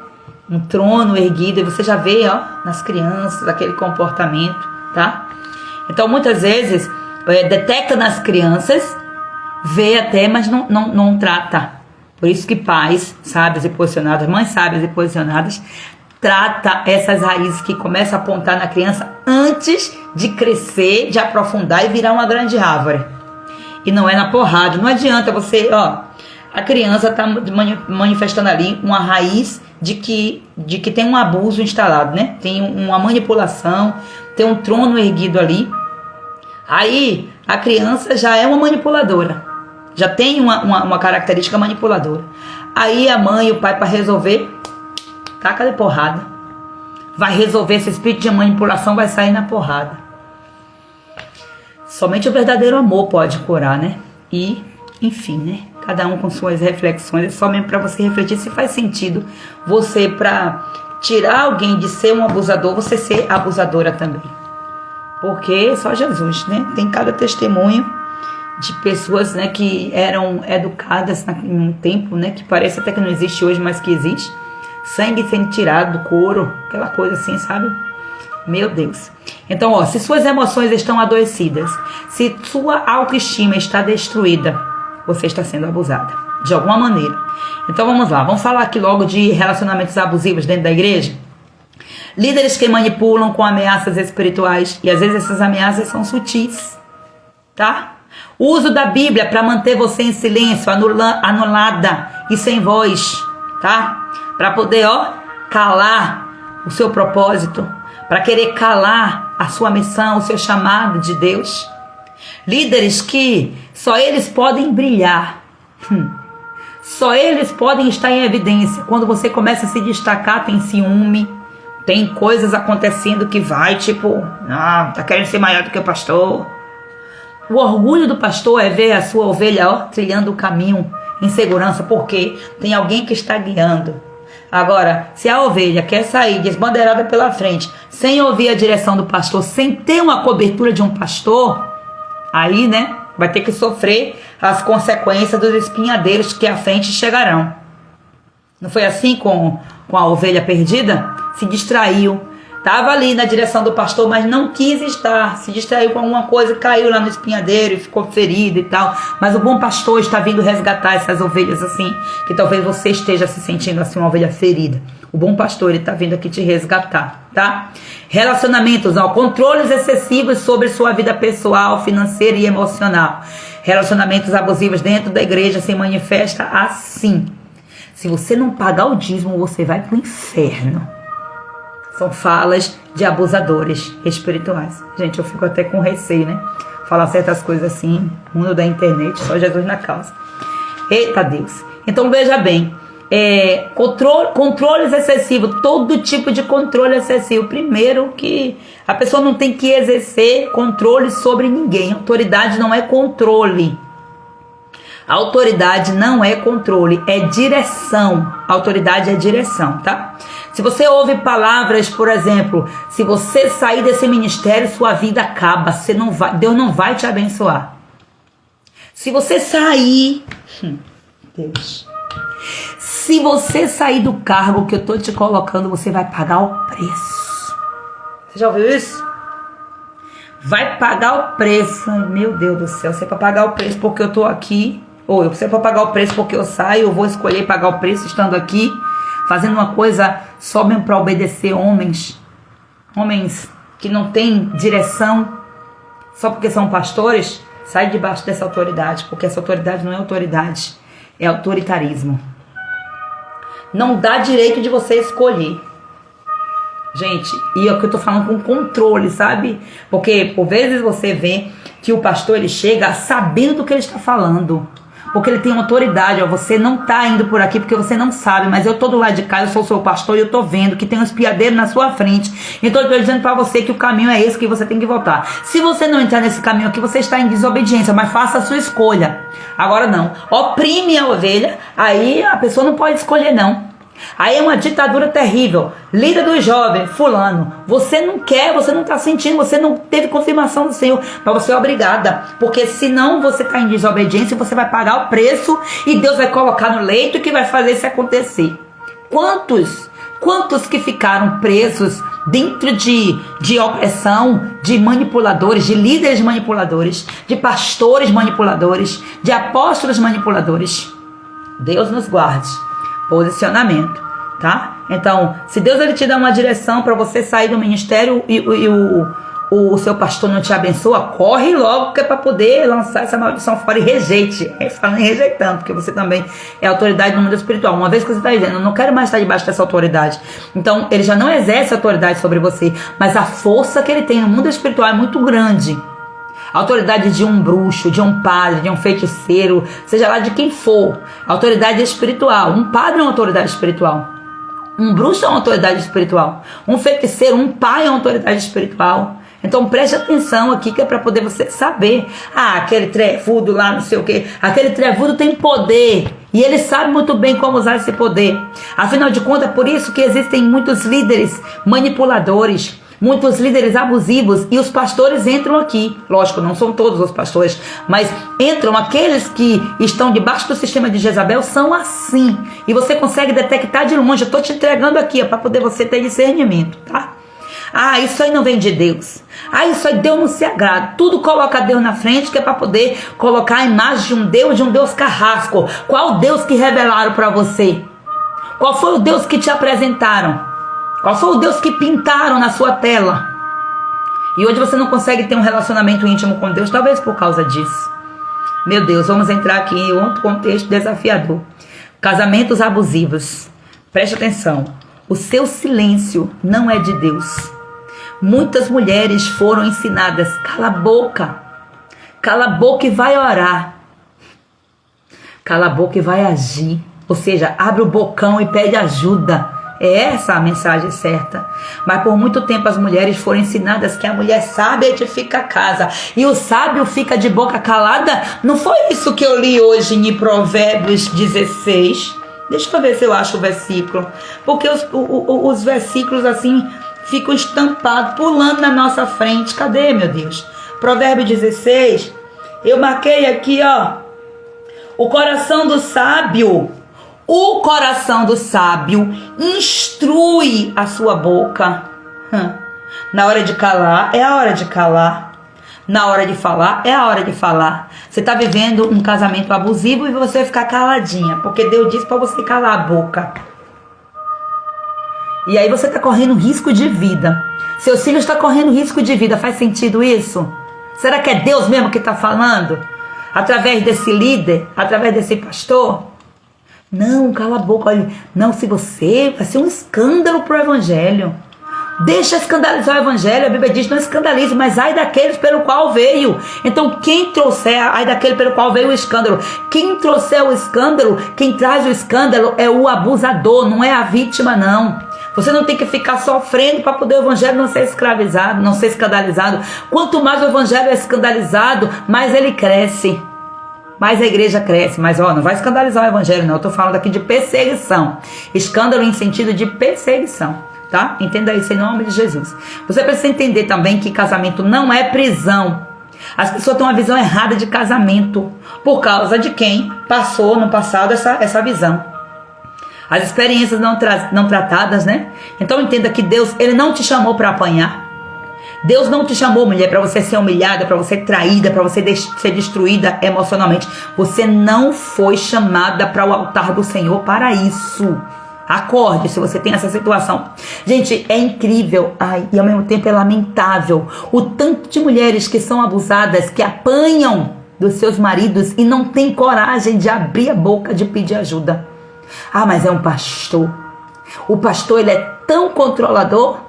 [SPEAKER 2] Um trono erguido, e você já vê, ó, nas crianças, aquele comportamento, tá? Então, muitas vezes, detecta nas crianças, vê até, mas não trata. Por isso que pais sábios e posicionados, mães sábias e posicionadas, trata essas raízes que começam a apontar na criança antes de crescer, de aprofundar e virar uma grande árvore. E não é na porrada, não adianta você, ó, a criança está manifestando ali uma raiz de que tem um abuso instalado, né? Tem uma manipulação, tem um trono erguido ali. Aí a criança já é uma manipuladora, já tem uma característica manipuladora. Aí a mãe e o pai, para resolver, taca de porrada. Vai resolver esse espírito de manipulação, vai sair na porrada. Somente o verdadeiro amor pode curar, né? E, enfim, né? Cada um com suas reflexões. É só mesmo para você refletir se faz sentido você, para tirar alguém de ser um abusador, você ser abusadora também. Porque só Jesus, né? Tem cada testemunho de pessoas, né, que eram educadas em um tempo, né, que parece até que não existe hoje, mas que existe. Sangue sendo tirado do couro, aquela coisa assim, sabe? Meu Deus. Então, ó, se suas emoções estão adoecidas, se sua autoestima está destruída, você está sendo abusada, de alguma maneira. Então vamos lá, vamos falar aqui logo de relacionamentos abusivos dentro da igreja. Líderes que manipulam com ameaças espirituais, e às vezes essas ameaças são sutis, tá? O uso da Bíblia para manter você em silêncio, anulada e sem voz, tá? Para poder, ó, calar o seu propósito, para querer calar a sua missão, o seu chamado de Deus. Líderes que só eles podem brilhar, só eles podem estar em evidência. Quando você começa a se destacar, tem ciúme, tem coisas acontecendo que vai, tipo, tá querendo ser maior do que o pastor. O orgulho do pastor é ver a sua ovelha, ó, trilhando o caminho em segurança, porque tem alguém que está guiando. Agora, se a ovelha quer sair desbandeirada pela frente, sem ouvir a direção do pastor, sem ter uma cobertura de um pastor, aí, né, vai ter que sofrer as consequências dos espinhadeiros que à frente chegarão. Não foi assim com a ovelha perdida? Se distraiu. Estava ali na direção do pastor, mas não quis estar. Se distraiu com alguma coisa, caiu lá no espinhadeiro e ficou ferido e tal. Mas o bom pastor está vindo resgatar essas ovelhas assim, que talvez você esteja se sentindo assim, uma ovelha ferida. O bom pastor, ele está vindo aqui te resgatar, tá? Relacionamentos, ó, controles excessivos sobre sua vida pessoal, financeira e emocional. Relacionamentos abusivos dentro da igreja se manifesta assim. Se você não pagar o dízimo, você vai para o inferno. São falas de abusadores espirituais. Gente, eu fico até com receio, né? Falar certas coisas assim, mundo da internet, só Jesus na causa. Eita Deus. Então veja bem, controles excessivos, todo tipo de controle excessivo. Primeiro que a pessoa não tem que exercer controle sobre ninguém. Autoridade não é controle. Autoridade não é controle, é direção. Autoridade é direção, tá? Se você ouve palavras, por exemplo, se você sair desse ministério, sua vida acaba, Deus não vai te abençoar. Se você sair, Deus, se você sair do cargo que eu tô te colocando, você vai pagar o preço. Você já ouviu isso? Vai pagar o preço. Ai, meu Deus do céu, você é para pagar o preço porque eu tô aqui, ou eu sei para pagar o preço porque eu saio, eu vou escolher pagar o preço estando aqui, fazendo uma coisa só mesmo para obedecer homens que não têm direção, só porque são pastores. Sai debaixo dessa autoridade, porque essa autoridade não é autoridade, é autoritarismo. Não dá direito de você escolher. Gente, e é o que eu tô falando com controle, sabe? Porque por vezes você vê que o pastor, ele chega sabendo do que ele está falando, porque ele tem autoridade. Ó, você não tá indo por aqui porque você não sabe, mas eu tô do lado de cá, eu sou seu pastor e eu tô vendo que tem um espiadeiro na sua frente. Então eu tô dizendo pra você que o caminho é esse, que você tem que voltar. Se você não entrar nesse caminho aqui, você está em desobediência, mas faça a sua escolha. Agora não, oprime a ovelha, aí a pessoa não pode escolher não. Aí é uma ditadura terrível. Líder dos jovens, fulano, você não quer, você não está sentindo, você não teve confirmação do Senhor, mas você é obrigada, porque senão você está em desobediência, você vai pagar o preço e Deus vai colocar no leito que vai fazer isso acontecer. Quantos que ficaram presos dentro de opressão, de manipuladores, de líderes manipuladores, de pastores manipuladores, de apóstolos manipuladores? Deus nos guarde. Posicionamento, tá? Então, se Deus ele te dá uma direção para você sair do ministério e o seu pastor não te abençoa, corre logo, que é para poder lançar essa maldição fora e rejeite. Falando em rejeitando, porque você também é autoridade no mundo espiritual. Uma vez que você está dizendo, eu não quero mais estar debaixo dessa autoridade, então ele já não exerce autoridade sobre você, mas a força que ele tem no mundo espiritual é muito grande. A autoridade de um bruxo, de um padre, de um feiticeiro, seja lá de quem for. A autoridade espiritual. Um padre é uma autoridade espiritual. Um bruxo é uma autoridade espiritual. Um feiticeiro, um pai é uma autoridade espiritual. Então preste atenção aqui, que é para poder você saber. Aquele trevudo lá, não sei o quê. Aquele trevudo tem poder. E ele sabe muito bem como usar esse poder. Afinal de contas, é por isso que existem muitos líderes manipuladores, muitos líderes abusivos, e os pastores entram aqui. Lógico, não são todos os pastores, mas entram aqueles que estão debaixo do sistema de Jezabel, são assim. E você consegue detectar de longe. Eu estou te entregando aqui para poder você ter discernimento, tá? Ah, isso aí não vem de Deus. Ah, isso aí Deus não se agrada. Tudo coloca Deus na frente, que é para poder colocar a imagem de um Deus carrasco. Qual Deus que revelaram para você? Qual foi o Deus que te apresentaram? Qual foi o Deus que pintaram na sua tela? E hoje você não consegue ter um relacionamento íntimo com Deus, talvez por causa disso. Meu Deus, vamos entrar aqui em outro contexto desafiador. Casamentos abusivos. Preste atenção. O seu silêncio não é de Deus. Muitas mulheres foram ensinadas: cala a boca e vai orar, cala a boca e vai agir, ou seja, abre o bocão e pede ajuda. É essa a mensagem certa. Mas por muito tempo as mulheres foram ensinadas que a mulher sábia edifica a casa e o sábio fica de boca calada. Não foi isso que eu li hoje em Provérbios 16? Deixa eu ver se eu acho o versículo, porque os versículos assim ficam estampados, pulando na nossa frente. Cadê, meu Deus? Provérbio 16. Eu marquei aqui, ó. O coração do sábio instrui a sua boca. Na hora de calar, é a hora de calar. Na hora de falar, é a hora de falar. Você está vivendo um casamento abusivo e você vai ficar caladinha, porque Deus disse para você calar a boca. E aí você está correndo risco de vida. Seus filhos estão correndo risco de vida. Faz sentido isso? Será que é Deus mesmo que está falando? Através desse líder? Através desse pastor? Não, cala a boca. Olha, não, se você... vai ser um escândalo para o evangelho. Deixa escandalizar o evangelho. A Bíblia diz: não escandalize, mas ai daqueles pelo qual veio. Então quem trouxer, ai daquele pelo qual veio o escândalo. Quem trouxer o escândalo, quem traz o escândalo é o abusador, não é a vítima, não. Você não tem que ficar sofrendo para poder o evangelho não ser escravizado, não ser escandalizado. Quanto mais o evangelho é escandalizado, mais ele cresce, mais a igreja cresce. Mas ó, não vai escandalizar o evangelho não, eu estou falando aqui de perseguição. Escândalo em sentido de perseguição, tá? Entenda isso em nome de Jesus. Você precisa entender também que casamento não é prisão. As pessoas têm uma visão errada de casamento por causa de quem passou no passado essa visão. As experiências não tratadas, né? Então entenda que Deus, Ele não te chamou para apanhar. Deus não te chamou, mulher, para você ser humilhada, para você ser traída, para você ser destruída emocionalmente. Você não foi chamada para o altar do Senhor para isso. Acorde se você tem essa situação. Gente, é incrível, e ao mesmo tempo é lamentável o tanto de mulheres que são abusadas, que apanham dos seus maridos e não tem coragem de abrir a boca, de pedir ajuda. Ah, mas é um pastor. O pastor, ele é tão controlador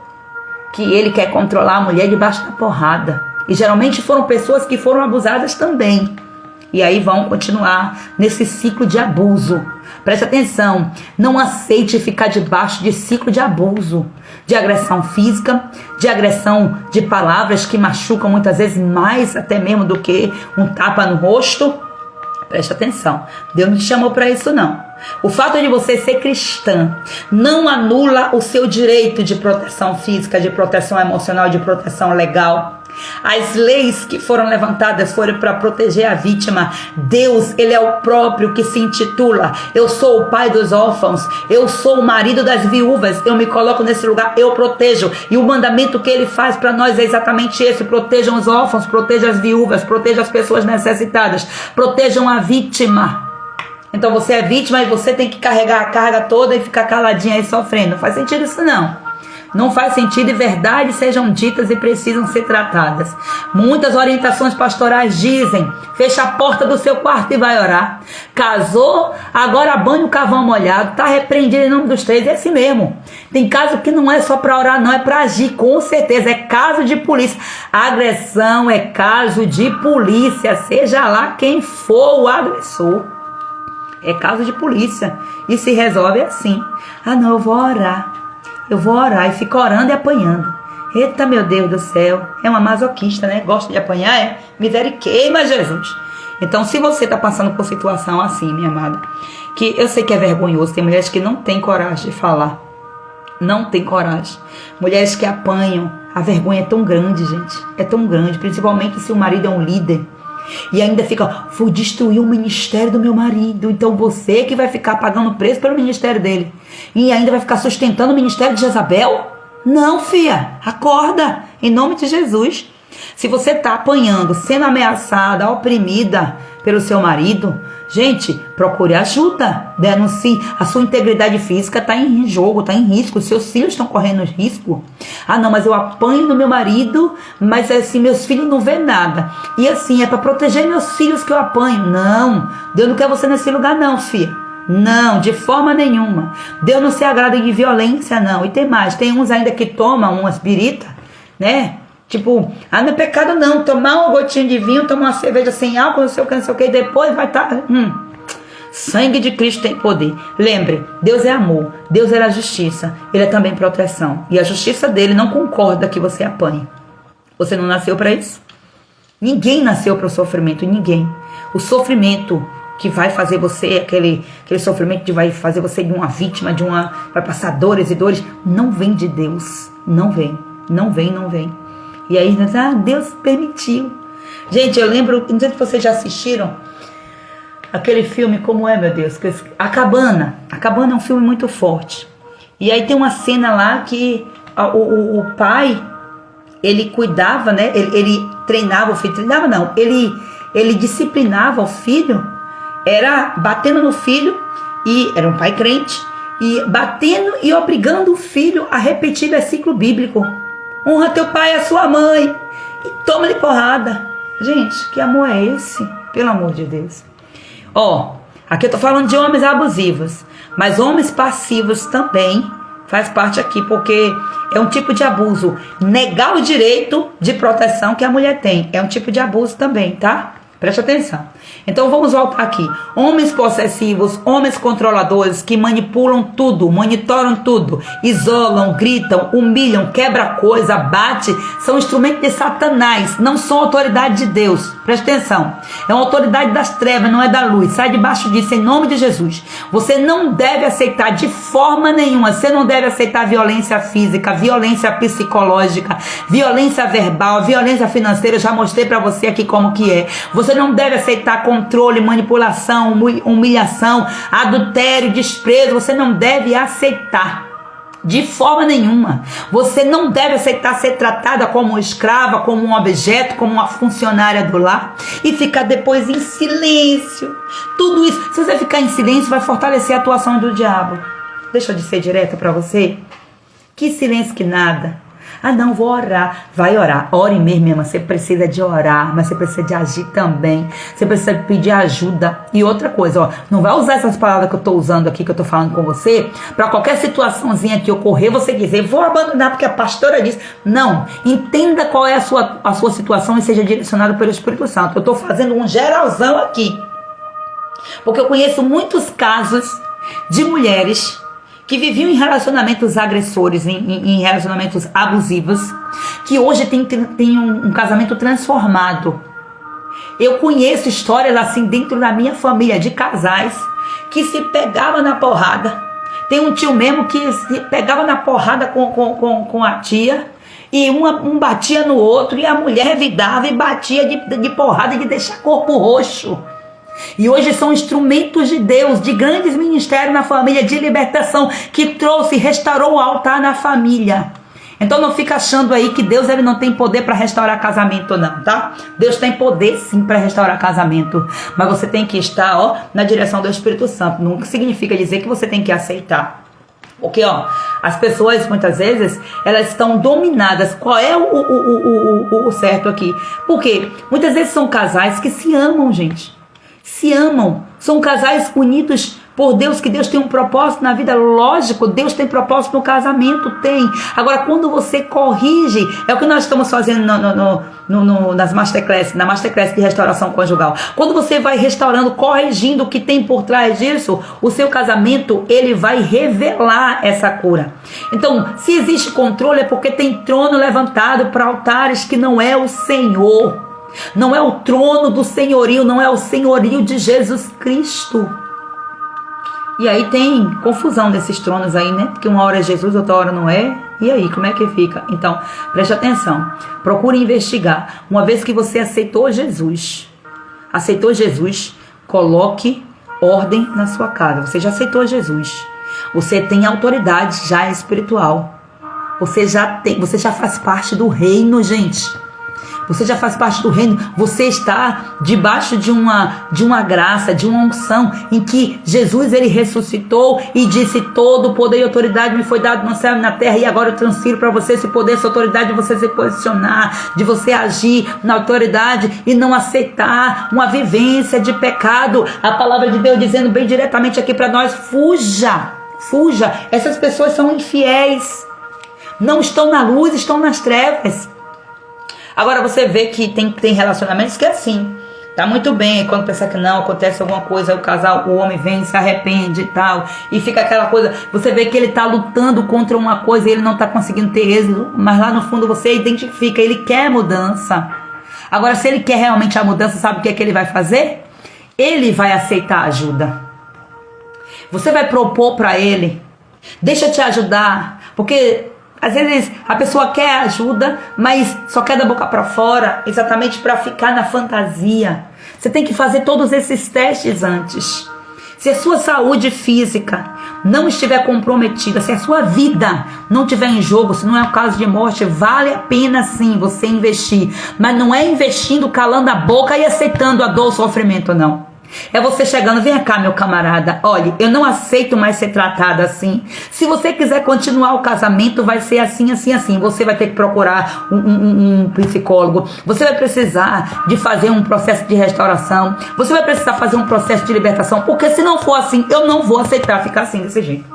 [SPEAKER 2] que ele quer controlar a mulher debaixo da porrada. E geralmente foram pessoas que foram abusadas também. E aí vão continuar nesse ciclo de abuso. Preste atenção, não aceite ficar debaixo de ciclo de abuso, de agressão física, de agressão de palavras que machucam muitas vezes mais até mesmo do que um tapa no rosto. Preste atenção, Deus não te chamou para isso não. O fato de você ser cristã não anula o seu direito de proteção física, de proteção emocional, de proteção legal. As leis que foram levantadas foram para proteger a vítima. Deus, Ele é o próprio que se intitula: eu sou o pai dos órfãos, eu sou o marido das viúvas, eu me coloco nesse lugar, eu protejo. E o mandamento que Ele faz para nós é exatamente esse: protejam os órfãos, protejam as viúvas, protejam as pessoas necessitadas, protejam a vítima. Então você é vítima e você tem que carregar a carga toda e ficar caladinha aí sofrendo. Não faz sentido isso não. Não faz sentido, e verdades sejam ditas e precisam ser tratadas. Muitas orientações pastorais dizem: fecha a porta do seu quarto e vai orar. Casou, agora banho o cavão molhado, está repreendido em nome dos três. É assim mesmo. Tem caso que não é só para orar, não, é para agir, com certeza. É caso de polícia. Agressão é caso de polícia, seja lá quem for o agressor. É caso de polícia. E se resolve assim: ah não, eu vou orar e fica orando e apanhando. Eita, meu Deus do céu, é uma masoquista, né? Gosta de apanhar, é? Misericórdia, Jesus. Então, se você está passando por situação assim, minha amada, que eu sei que é vergonhoso, tem mulheres que não têm coragem de falar. Não tem coragem. Mulheres que apanham A vergonha é tão grande, gente. É tão grande, principalmente se o marido é um líder. E ainda fica, vou destruir o ministério do meu marido. Então você que vai ficar pagando preço pelo ministério dele. E ainda vai ficar sustentando o ministério de Jezabel? Não, filha. Acorda. Em nome de Jesus. Se você está apanhando, sendo ameaçada, oprimida pelo seu marido, gente, procure ajuda. Denuncie. A sua integridade física está em jogo, está em risco. Os seus filhos estão correndo risco. Ah, não, mas eu apanho do meu marido, mas assim, meus filhos não vê nada. E assim, é para proteger meus filhos que eu apanho. Não, Deus não quer você nesse lugar não, filha. Não, de forma nenhuma. Deus não se agrada de violência, não. E tem mais, tem uns ainda que tomam umas birita, né? Tipo, não é pecado não, tomar uma gotinha de vinho, tomar uma cerveja sem álcool, não sei o que, e depois vai estar... Sangue de Cristo tem poder. Lembre, Deus é amor, Deus é a justiça, Ele é também proteção. E a justiça dele não concorda que você apanhe. Você não nasceu para isso? Ninguém nasceu para o sofrimento, ninguém. O sofrimento que vai fazer você, aquele sofrimento que vai fazer você de uma vítima, vai passar dores e dores, não vem de Deus. Não vem. E aí, Deus permitiu. Gente, eu lembro, não sei se vocês já assistiram aquele filme, como é, meu Deus? A Cabana. A Cabana é um filme muito forte. E aí tem uma cena lá que o pai, ele cuidava, né? Ele treinava o filho. Treinava não. Ele disciplinava o filho. Era batendo no filho. E era um pai crente. E batendo e obrigando o filho a repetir versículo bíblico. Honra teu pai e a sua mãe. E toma-lhe porrada. Gente, que amor é esse? Pelo amor de Deus. Aqui eu tô falando de homens abusivos. Mas homens passivos também faz parte aqui. Porque é um tipo de abuso. Negar o direito de proteção que a mulher tem. É um tipo de abuso também, tá? Preste atenção. Então vamos voltar aqui. Homens possessivos, homens controladores que manipulam tudo, monitoram tudo, isolam, gritam, humilham, quebra coisa, bate, são instrumentos de Satanás, não são autoridade de Deus. Preste atenção. É uma autoridade das trevas, não é da luz. Sai debaixo disso em nome de Jesus. Você não deve aceitar de forma nenhuma. Você não deve aceitar violência física, violência psicológica, violência verbal, violência financeira. Eu já mostrei para você aqui como que é. Você não deve aceitar controle, manipulação, humilhação, adultério, desprezo. Você não deve aceitar de forma nenhuma. Você não deve aceitar ser tratada como escrava, como um objeto, como uma funcionária do lar e ficar depois em silêncio. Tudo isso, se você ficar em silêncio, vai fortalecer a atuação do diabo. Deixa eu ser direta para você. Que silêncio que nada. Não, vou orar. Vai orar. Ore mesmo, irmã. Você precisa de orar, mas você precisa de agir também. Você precisa pedir ajuda. E outra coisa, não vai usar essas palavras que eu estou usando aqui, que eu estou falando com você, para qualquer situaçãozinha que ocorrer, você dizer, vou abandonar porque a pastora disse. Não. Entenda qual é a sua situação e seja direcionado pelo Espírito Santo. Eu estou fazendo um geralzão aqui. Porque eu conheço muitos casos de mulheres que viviam em relacionamentos agressores, em relacionamentos abusivos, que hoje tem um casamento transformado. Eu conheço histórias assim dentro da minha família, de casais que se pegavam na porrada. Tem um tio mesmo que se pegava na porrada com a tia, e um batia no outro, e a mulher revidava e batia de porrada, de deixar corpo roxo. E hoje são instrumentos de Deus, de grandes ministérios na família, de libertação, que trouxe e restaurou o altar na família. Então não fica achando aí que Deus ele não tem poder para restaurar casamento não, tá? Deus tem poder sim para restaurar casamento, mas você tem que estar na direção do Espírito Santo. Não significa dizer que você tem que aceitar. Porque as pessoas muitas vezes elas estão dominadas. Qual é o certo aqui? Porque muitas vezes são casais que se amam, gente. Se amam, são casais unidos por Deus, que Deus tem um propósito na vida, lógico, Deus tem propósito no casamento, tem. Agora, quando você corrige, é o que nós estamos fazendo nas Masterclass, na Masterclass de restauração conjugal. Quando você vai restaurando, corrigindo o que tem por trás disso, o seu casamento, ele vai revelar essa cura. Então, se existe controle, é porque tem trono levantado para altares que não é o Senhor. Não é o trono do senhorio, não é o senhorio de Jesus Cristo. E aí tem confusão desses tronos aí, né? Porque uma hora é Jesus, outra hora não é. E aí, como é que fica? Então, preste atenção. Procure investigar. Uma vez que você aceitou Jesus, coloque ordem na sua casa. Você já aceitou Jesus. Você tem autoridade já espiritual. Você já faz parte do reino, gente. Você já faz parte do reino. Você está debaixo de uma graça, de uma unção, em que Jesus, ele ressuscitou e disse: todo poder e autoridade me foi dado no céu e na terra, e agora eu transfiro para você esse poder, essa autoridade de você se posicionar, de você agir na autoridade e não aceitar uma vivência de pecado. A palavra de Deus dizendo bem diretamente aqui para nós: fuja. Essas pessoas são infiéis, não estão na luz, estão nas trevas. Agora você vê que tem relacionamentos que é assim, tá muito bem, quando pensa que não, acontece alguma coisa, o homem vem, se arrepende e tal, e fica aquela coisa, você vê que ele tá lutando contra uma coisa e ele não tá conseguindo ter êxito, mas lá no fundo você identifica, ele quer mudança. Agora, se ele quer realmente a mudança, sabe o que é que ele vai fazer? Ele vai aceitar ajuda. Você vai propor para ele: deixa eu te ajudar, porque às vezes a pessoa quer ajuda, mas só quer da boca para fora, exatamente para ficar na fantasia. Você tem que fazer todos esses testes antes. Se a sua saúde física não estiver comprometida, se a sua vida não estiver em jogo, se não é um caso de morte, vale a pena sim você investir. Mas não é investindo, calando a boca e aceitando a dor, o sofrimento, não. É você chegando: vem cá, meu camarada, olha, eu não aceito mais ser tratada assim. Se você quiser continuar o casamento, vai ser assim, assim, assim. Você vai ter que procurar um psicólogo. Você vai precisar de fazer um processo de restauração. Você vai precisar fazer um processo de libertação. Porque se não for assim, eu não vou aceitar ficar assim, desse jeito.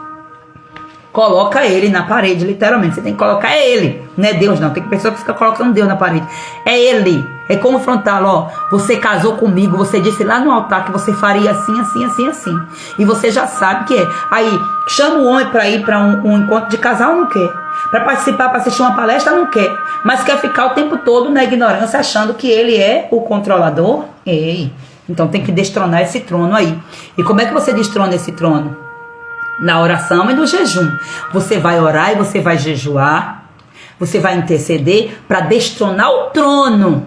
[SPEAKER 2] Coloca ele na parede, literalmente. Você tem que colocar ele, não é Deus não. Tem pessoa que fica colocando Deus na parede. É ele, é confrontá-lo. Ó, você casou comigo, você disse lá no altar que você faria assim, assim, assim, assim. E você já sabe que é. Aí, chama o homem para ir para um encontro de casal, não quer. Para participar, para assistir uma palestra, não quer. Mas quer ficar o tempo todo na ignorância, achando que ele é o controlador. Ei, então tem que destronar esse trono aí. E como é que você destrona esse trono? Na oração e no jejum. Você vai orar e você vai jejuar. Você vai interceder para destronar o trono.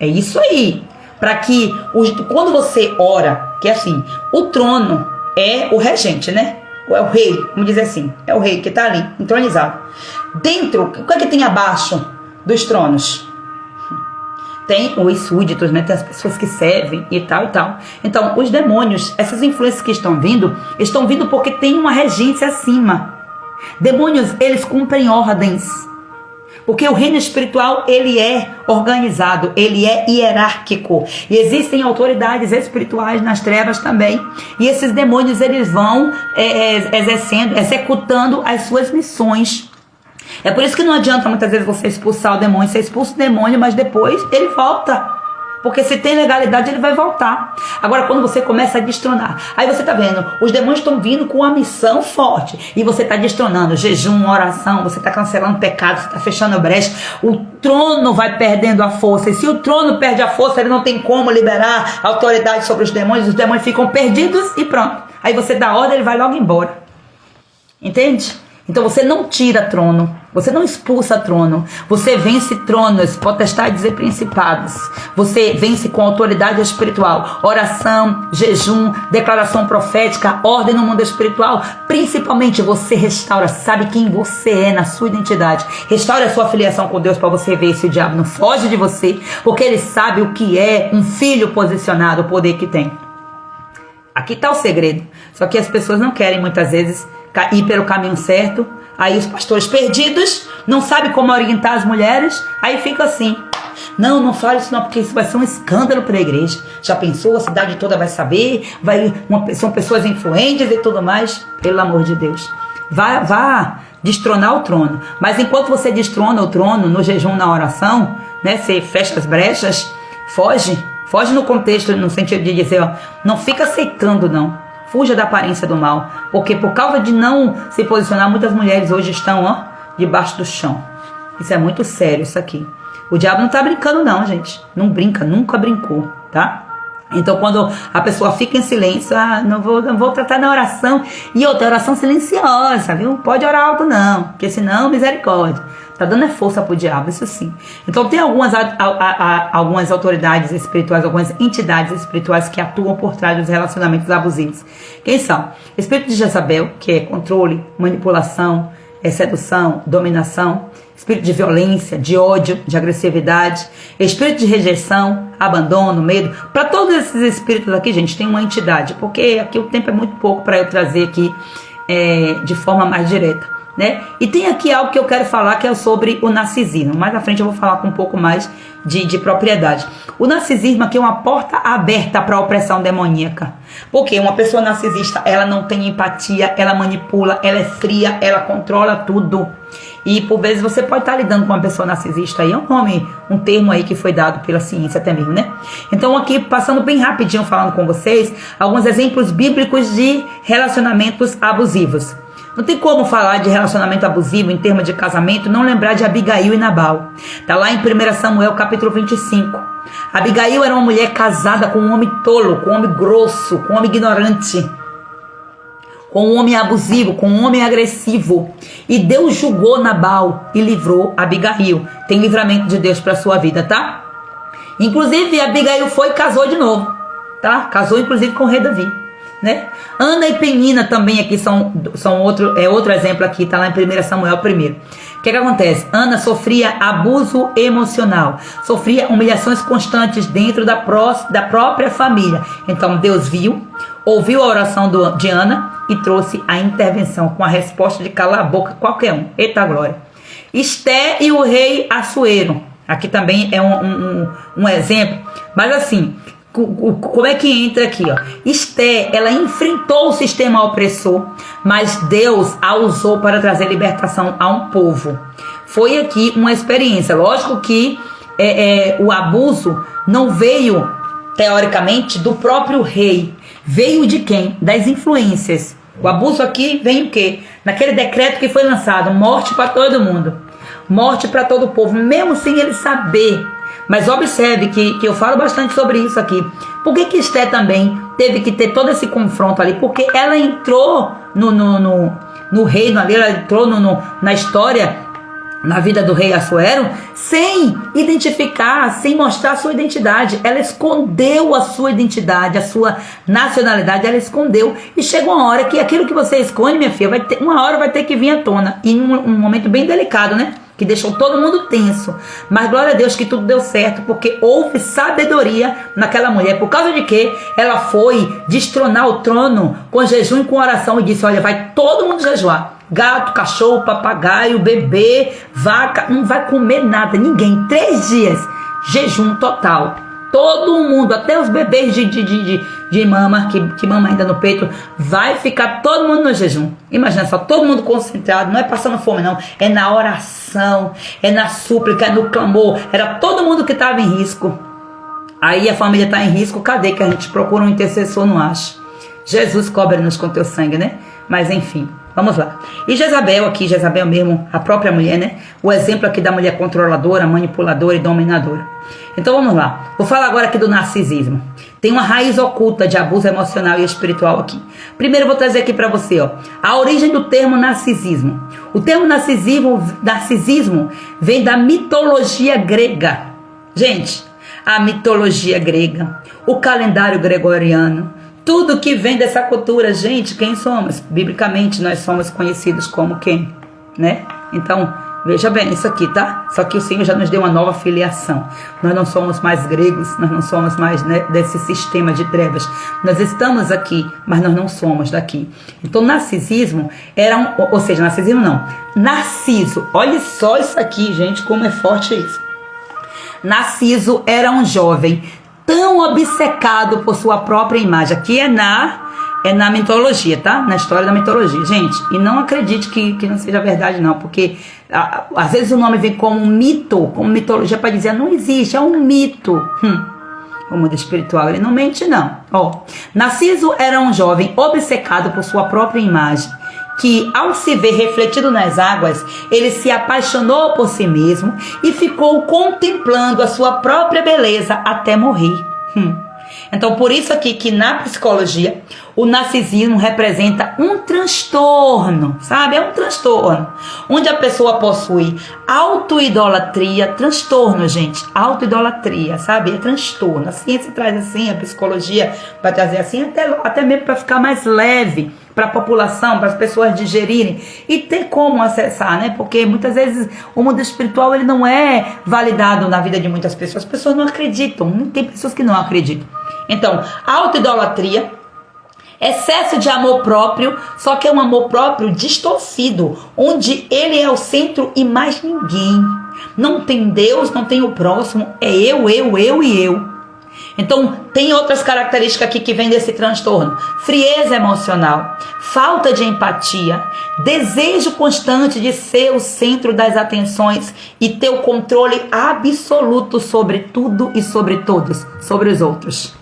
[SPEAKER 2] É isso aí. Para que, quando você ora, que é assim, o trono é o regente, né? É o rei, vamos dizer assim. É o rei que está ali, entronizado. Dentro, o que é que tem abaixo dos tronos? Tem os súditos, né? Tem as pessoas que servem e tal e tal. Então, os demônios, essas influências que estão vindo porque tem uma regência acima. Demônios, eles cumprem ordens. Porque o reino espiritual, ele é organizado, ele é hierárquico. E existem autoridades espirituais nas trevas também. E esses demônios, eles vão executando as suas missões. É por isso que não adianta muitas vezes você expulsar o demônio. Você expulsa o demônio, mas depois ele volta. Porque se tem legalidade, ele vai voltar. Agora, quando você começa a destronar, aí você tá vendo, os demônios estão vindo com uma missão forte. E você tá destronando jejum, oração, você tá cancelando pecado, você tá fechando a brecha. O trono vai perdendo a força. E se o trono perde a força, ele não tem como liberar autoridade sobre os demônios ficam perdidos e pronto. Aí você dá ordem, ele vai logo embora. Entende? Então você não tira trono, você não expulsa trono, você vence tronos, potestades e principados. Você vence com autoridade espiritual, oração, jejum, declaração profética, ordem no mundo espiritual. Principalmente você restaura, sabe quem você é na sua identidade. Restaura a sua filiação com Deus para você ver se o diabo não foge de você, porque ele sabe o que é um filho posicionado, o poder que tem. Aqui está o segredo. Só que as pessoas não querem muitas vezes ir pelo caminho certo. Aí os pastores perdidos não sabem como orientar as mulheres. Aí fica assim: não fale isso não, porque isso vai ser um escândalo para a igreja. Já pensou? A cidade toda vai saber, são pessoas influentes e tudo mais. Pelo amor de Deus, vá destronar o trono. Mas enquanto você destrona o trono no jejum, na oração, né, você fecha as brechas, foge no contexto, no sentido de dizer, ó, não fica aceitando não. Fuja da aparência do mal, porque por causa de não se posicionar, muitas mulheres hoje estão debaixo do chão. Isso é muito sério, isso aqui. O diabo não está brincando não, gente. Não brinca, nunca brincou, tá? Então, quando a pessoa fica em silêncio, não vou tratar na oração. E outra, oração silenciosa, viu? Pode orar alto não, porque senão, misericórdia. Tá dando força pro diabo, isso sim. Então, tem algumas autoridades espirituais, algumas entidades espirituais que atuam por trás dos relacionamentos abusivos. Quem são? Espírito de Jezabel, que é controle, manipulação, sedução, dominação. Espírito de violência, de ódio, de agressividade, espírito de rejeição, abandono, medo. Para todos esses espíritos aqui, gente, tem uma entidade, porque aqui o tempo é muito pouco para eu trazer aqui de forma mais direta, né? E tem aqui algo que eu quero falar, que é sobre o narcisismo. Mais à frente eu vou falar com um pouco mais de propriedade. O narcisismo aqui é uma porta aberta para a opressão demoníaca. Porque uma pessoa narcisista, ela não tem empatia, ela manipula, ela é fria, ela controla tudo. E por vezes você pode estar lidando com uma pessoa narcisista aí, um termo aí que foi dado pela ciência até mesmo, né? Então aqui, passando bem rapidinho, falando com vocês, alguns exemplos bíblicos de relacionamentos abusivos. Não tem como falar de relacionamento abusivo em termos de casamento, não lembrar de Abigail e Nabal. Tá lá em 1 Samuel capítulo 25. Abigail era uma mulher casada com um homem tolo, com um homem grosso, com um homem ignorante, com um homem abusivo, com um homem agressivo. E Deus julgou Nabal e livrou Abigail. Tem livramento de Deus para sua vida, tá? Inclusive, Abigail foi e casou de novo, tá? Casou, inclusive, com o rei Davi, né? Ana e Penina também aqui são outro exemplo aqui, tá lá em 1 Samuel 1. O que acontece? Ana sofria abuso emocional, sofria humilhações constantes dentro da própria família. Então, Deus viu, ouviu a oração de Ana e trouxe a intervenção com a resposta de calar a boca qualquer um. Eita glória! Esté e o rei Assuero. Aqui também é um exemplo. Mas assim, como é que entra aqui? Ó? Esté, ela enfrentou o sistema opressor, mas Deus a usou para trazer libertação a um povo. Foi aqui uma experiência. Lógico que o abuso não veio, teoricamente, do próprio rei. Veio de quem? Das influências. O abuso aqui vem o quê? Naquele decreto que foi lançado, morte para todo mundo, morte para todo o povo, mesmo sem ele saber. Mas observe que eu falo bastante sobre isso aqui. Por que Esté também teve que ter todo esse confronto ali? Porque ela entrou no reino ali, ela entrou na história, na vida do rei Assuero, sem identificar, sem mostrar a sua identidade. Ela escondeu a sua identidade, a sua nacionalidade, ela escondeu. E chega uma hora que aquilo que você esconde, minha filha, uma hora vai ter que vir à tona. E um momento bem delicado, né? Que deixou todo mundo tenso. Mas glória a Deus que tudo deu certo, porque houve sabedoria naquela mulher. Por causa de que ela foi destronar o trono com jejum e com oração e disse: olha, vai todo mundo jejuar. Gato, cachorro, papagaio, bebê, vaca, não vai comer nada, ninguém. 3 dias, jejum total. Todo mundo, até os bebês de mama, que mama ainda no peito, vai ficar todo mundo no jejum. Imagina só, todo mundo concentrado, não é passando fome não, é na oração, é na súplica, é no clamor. Era todo mundo que estava em risco. Aí a família está em risco, cadê que a gente procura um intercessor, não acha? Jesus cobre-nos com teu sangue, né? Mas enfim, vamos lá. E Jezabel aqui, Jezabel mesmo, a própria mulher, né? O exemplo aqui da mulher controladora, manipuladora e dominadora. Então vamos lá. Vou falar agora aqui do narcisismo. Tem uma raiz oculta de abuso emocional e espiritual aqui. Primeiro eu vou trazer aqui para você, ó, a origem do termo narcisismo. O termo narcisismo vem da mitologia grega. Gente, a mitologia grega, o calendário gregoriano, tudo que vem dessa cultura. Gente, quem somos? Biblicamente nós somos conhecidos como quem? Né? Então, veja bem isso aqui, tá? Só que o Senhor já nos deu uma nova filiação. Nós não somos mais gregos, nós não somos mais, né, desse sistema de trevas. Nós estamos aqui, mas nós não somos daqui. Então, narcisismo era narcisismo não. Narciso, olha só isso aqui, gente, como é forte isso. Narciso era um jovem tão obcecado por sua própria imagem. Aqui é na mitologia, tá? Na história da mitologia. Gente, e não acredite que não seja verdade não, porque às vezes o nome vem como um mito, como mitologia, para dizer não existe, é um mito. O mundo espiritual, ele não mente não. Narciso era um jovem obcecado por sua própria imagem, que ao se ver refletido nas águas, ele se apaixonou por si mesmo e ficou contemplando a sua própria beleza até morrer. Então, por isso aqui que na psicologia, o narcisismo representa um transtorno, sabe? É um transtorno, onde a pessoa possui autoidolatria, transtorno, gente, autoidolatria, sabe? É transtorno. A ciência traz assim, a psicologia vai trazer assim, até mesmo para ficar mais leve para a população, para as pessoas digerirem e ter como acessar, né? Porque muitas vezes o mundo espiritual ele não é validado na vida de muitas pessoas. As pessoas não acreditam, tem pessoas que não acreditam. Então, autoidolatria, excesso de amor próprio, só que é um amor próprio distorcido, onde ele é o centro e mais ninguém. Não tem Deus, não tem o próximo, é eu e eu. Então, tem outras características aqui que vêm desse transtorno. Frieza emocional, falta de empatia, desejo constante de ser o centro das atenções e ter o controle absoluto sobre tudo e sobre todos, sobre os outros.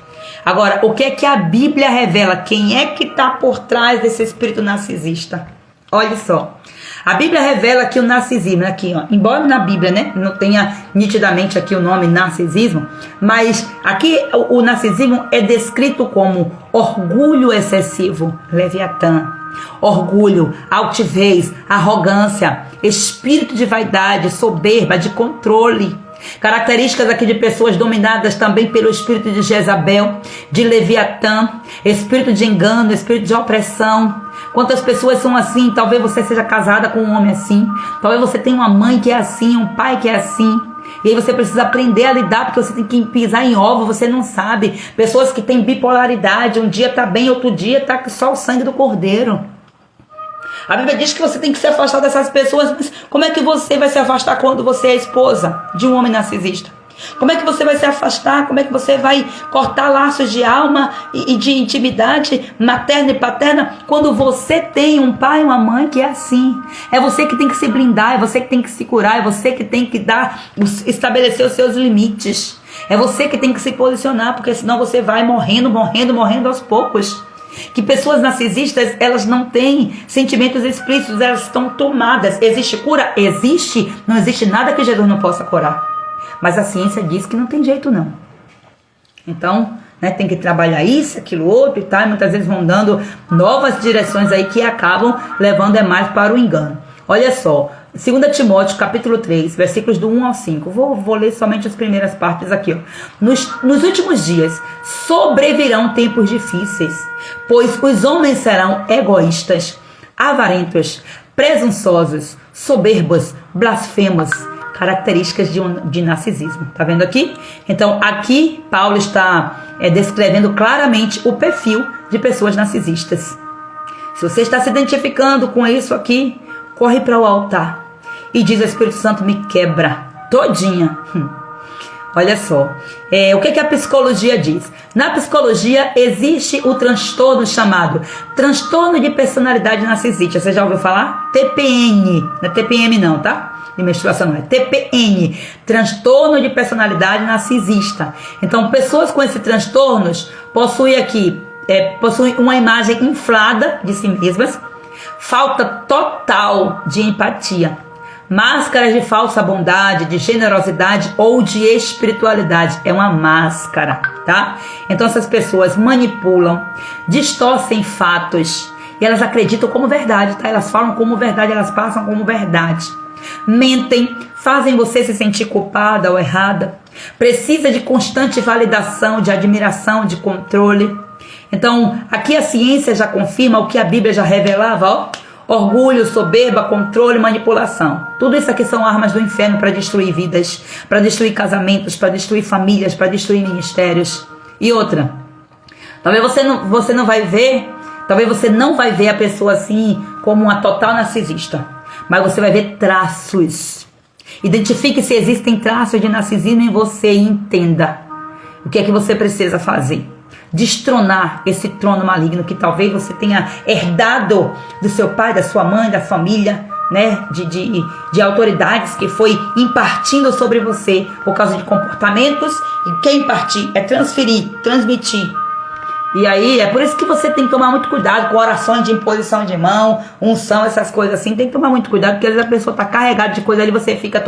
[SPEAKER 2] Agora, o que é que a Bíblia revela? Quem é que está por trás desse espírito narcisista? Olha só. A Bíblia revela que o narcisismo, aqui, ó, embora na Bíblia, né, não tenha nitidamente aqui o nome narcisismo, mas aqui o narcisismo é descrito como orgulho excessivo, Leviatã, orgulho, altivez, arrogância, espírito de vaidade, soberba, de controle. Características aqui de pessoas dominadas também pelo espírito de Jezabel, de Leviatã, espírito de engano, espírito de opressão. Quantas pessoas são assim? Talvez você seja casada com um homem assim, talvez você tenha uma mãe que é assim, um pai que é assim, e aí você precisa aprender a lidar, porque você tem que pisar em ovo, você não sabe. Pessoas que têm bipolaridade, um dia tá bem, outro dia tá só o sangue do cordeiro. A Bíblia diz que você tem que se afastar dessas pessoas, mas como é que você vai se afastar quando você é esposa de um homem narcisista? Como é que você vai se afastar? Como é que você vai cortar laços de alma e de intimidade materna e paterna quando você tem um pai e uma mãe que é assim? É você que tem que se blindar, é você que tem que se curar, é você que tem que estabelecer os seus limites. É você que tem que se posicionar, porque senão você vai morrendo aos poucos. Que pessoas narcisistas, elas não têm sentimentos explícitos, elas estão tomadas. Existe cura? Existe. Não existe nada que Jesus não possa curar. Mas a ciência diz que não tem jeito não. Então, né, tem que trabalhar isso, aquilo, outro e tal. E muitas vezes vão dando novas direções aí que acabam levando mais para o engano. Olha só, 2 Timóteo capítulo 3, versículos do 1 ao 5. Vou ler somente as primeiras partes aqui. Ó. Nos últimos dias sobrevirão tempos difíceis, pois os homens serão egoístas, avarentos, presunçosos, soberbos, blasfemos. Características de narcisismo. Tá vendo aqui? Então, aqui Paulo está descrevendo claramente o perfil de pessoas narcisistas. Se você está se identificando com isso aqui, corre para o altar e diz: o Espírito Santo me quebra todinha. Olha só, o que a psicologia diz? Na psicologia existe o transtorno chamado transtorno de personalidade narcisista. Você já ouviu falar? TPN, não é TPM não, tá? De menstruação não, é TPN, transtorno de personalidade narcisista. Então, pessoas com esses transtornos possuem uma imagem inflada de si mesmas, falta total de empatia, máscaras de falsa bondade, de generosidade ou de espiritualidade. É uma máscara, tá? Então essas pessoas manipulam, distorcem fatos e elas acreditam como verdade, tá? Elas falam como verdade, elas passam como verdade. Mentem, fazem você se sentir culpada ou errada. Precisa de constante validação, de admiração, de controle. Então, aqui a ciência já confirma o que a Bíblia já revelava, ó. Orgulho, soberba, controle, manipulação. Tudo isso aqui são armas do inferno para destruir vidas, para destruir casamentos, para destruir famílias, para destruir ministérios. E outra, talvez você não vai ver a pessoa assim como uma total narcisista, mas você vai ver traços. Identifique se existem traços de narcisismo em você e entenda o que é que você precisa fazer. Destronar esse trono maligno que talvez você tenha herdado do seu pai, da sua mãe, da família, né? De autoridades que foi impartindo sobre você por causa de comportamentos. E quem impartir é transferir, transmitir. E aí, é por isso que você tem que tomar muito cuidado com orações de imposição de mão, unção, essas coisas assim. Tem que tomar muito cuidado, porque às vezes a pessoa está carregada de coisa ali, você fica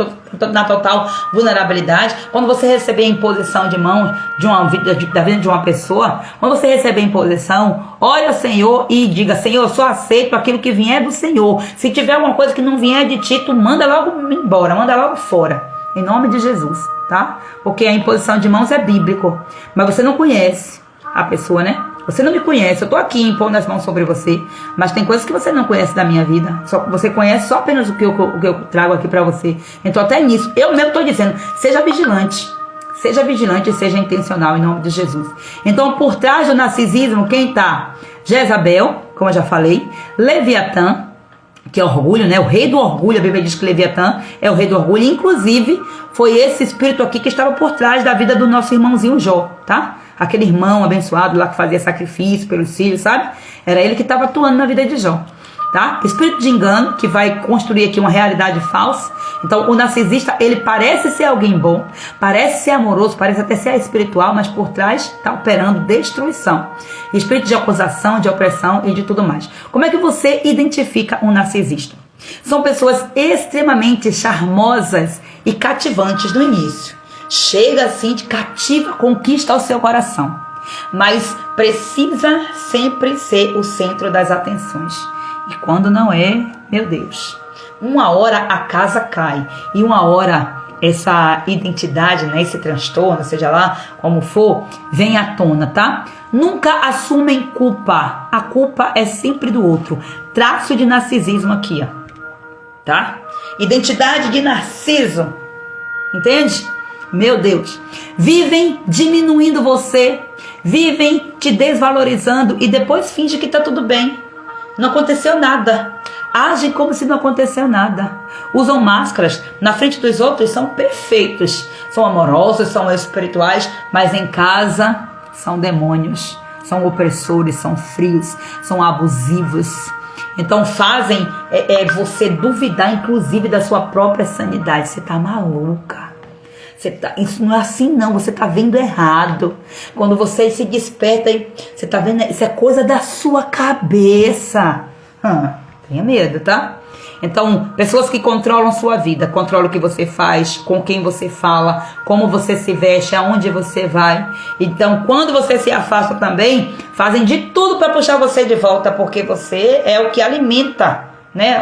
[SPEAKER 2] na total vulnerabilidade. Quando você receber a imposição de mão da vida de uma pessoa, quando você receber a imposição, ore ao Senhor e diga: Senhor, eu só aceito aquilo que vier do Senhor. Se tiver alguma coisa que não vier de ti, tu manda logo embora, manda logo fora. Em nome de Jesus, tá? Porque a imposição de mãos é bíblico, mas você não conhece a pessoa, né? Você não me conhece, eu tô aqui impondo as mãos sobre você, mas tem coisas que você não conhece da minha vida. Você conhece só apenas o que eu trago aqui pra você. Então até nisso, eu mesmo tô dizendo, seja vigilante e seja intencional em nome de Jesus. Então por trás do narcisismo, quem tá? Jezabel, como eu já falei, Leviatã, que é orgulho, né? O rei do orgulho, a Bíblia diz que Leviatã é o rei do orgulho. Inclusive, foi esse espírito aqui que estava por trás da vida do nosso irmãozinho Jó, tá? Aquele irmão abençoado lá que fazia sacrifício pelos filhos, sabe? Era ele que estava atuando na vida de Jó, tá? Espírito de engano, que vai construir aqui uma realidade falsa. Então, o narcisista, ele parece ser alguém bom, parece ser amoroso, parece até ser espiritual, mas por trás está operando destruição. Espírito de acusação, de opressão e de tudo mais. Como é que você identifica um narcisista? São pessoas extremamente charmosas e cativantes no início. Chega assim, de cativa, conquista o seu coração. Mas precisa sempre ser o centro das atenções. E quando não é, meu Deus, uma hora a casa cai. E uma hora essa identidade, né, esse transtorno, seja lá como for, vem à tona, tá? Nunca assumem culpa. A culpa é sempre do outro. Traço de narcisismo aqui, ó. Tá? Identidade de narciso. Entende? Meu Deus. Vivem diminuindo você. Vivem te desvalorizando e depois finge que tá tudo bem. Não aconteceu nada. Agem como se não aconteceu nada. Usam máscaras. Na frente dos outros são perfeitos. São amorosos, são espirituais. Mas em casa são demônios. São opressores, são frios, são abusivos. Então fazem você duvidar, inclusive, da sua própria sanidade. Você tá maluca. Isso não é assim não, você tá vendo errado. Quando você se desperta, você tá vendo, isso é coisa da sua cabeça. Tenha medo, tá? Então, pessoas que controlam sua vida, controlam o que você faz, com quem você fala, como você se veste, aonde você vai. Então, quando você se afasta também, fazem de tudo para puxar você de volta, porque você é o que alimenta, né?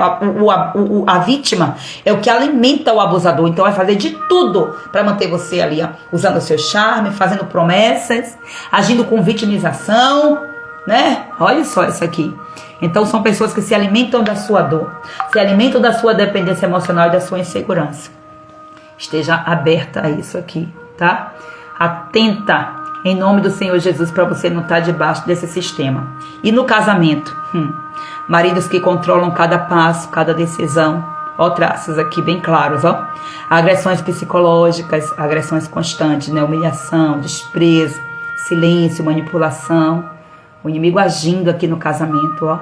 [SPEAKER 2] A vítima é o que alimenta o abusador. Então vai fazer de tudo para manter você ali, ó, usando o seu charme, fazendo promessas, agindo com vitimização, né? Olha só isso aqui. Então são pessoas que se alimentam da sua dor, se alimentam da sua dependência emocional e da sua insegurança. Esteja aberta a isso aqui, tá? Atenta em nome do Senhor Jesus para você não estar debaixo desse sistema. E no casamento, maridos que controlam cada passo, cada decisão. Ó, traços aqui bem claros, ó. Agressões psicológicas, agressões constantes, né? Humilhação, desprezo, silêncio, manipulação. O inimigo agindo aqui no casamento, ó.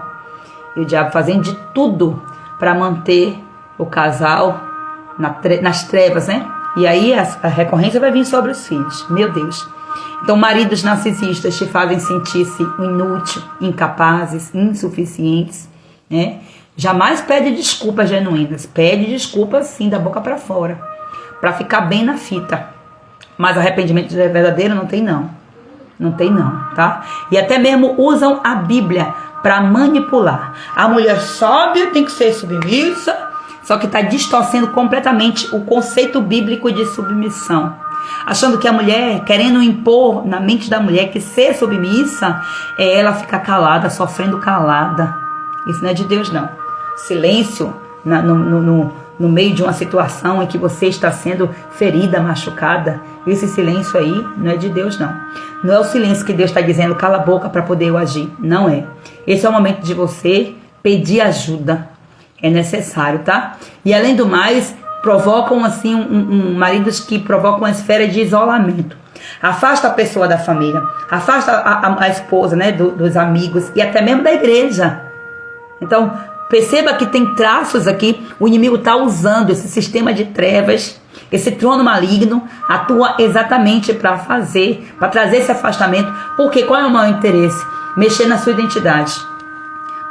[SPEAKER 2] E o diabo fazendo de tudo para manter o casal nas trevas, né? E aí a recorrência vai vir sobre os filhos. Meu Deus. Então, maridos narcisistas te fazem sentir-se inútil, incapazes, insuficientes, né? Jamais pede desculpas genuínas. Pede desculpas, sim, da boca para fora, para ficar bem na fita. Mas arrependimento verdadeiro não tem não. Não tem não, tá? E até mesmo usam a Bíblia para manipular. A mulher sobe, tem que ser submissa, só que está distorcendo completamente o conceito bíblico de submissão. Achando que a mulher, querendo impor na mente da mulher que ser submissa é ela ficar calada, sofrendo calada. Isso não é de Deus, não. Silêncio no meio de uma situação em que você está sendo ferida, machucada, esse silêncio aí não é de Deus, não. Não é o silêncio que Deus está dizendo, cala a boca para poder eu agir. Não é. Esse é o momento de você pedir ajuda. É necessário, tá? E além do mais, provocam assim maridos que provocam uma esfera de isolamento. Afasta a pessoa da família, afasta a esposa, né, dos amigos e até mesmo da igreja. Então, Perceba que tem traços aqui, o inimigo está usando esse sistema de trevas, esse trono maligno, atua exatamente para trazer esse afastamento. Porque qual é o maior interesse? Mexer na sua identidade.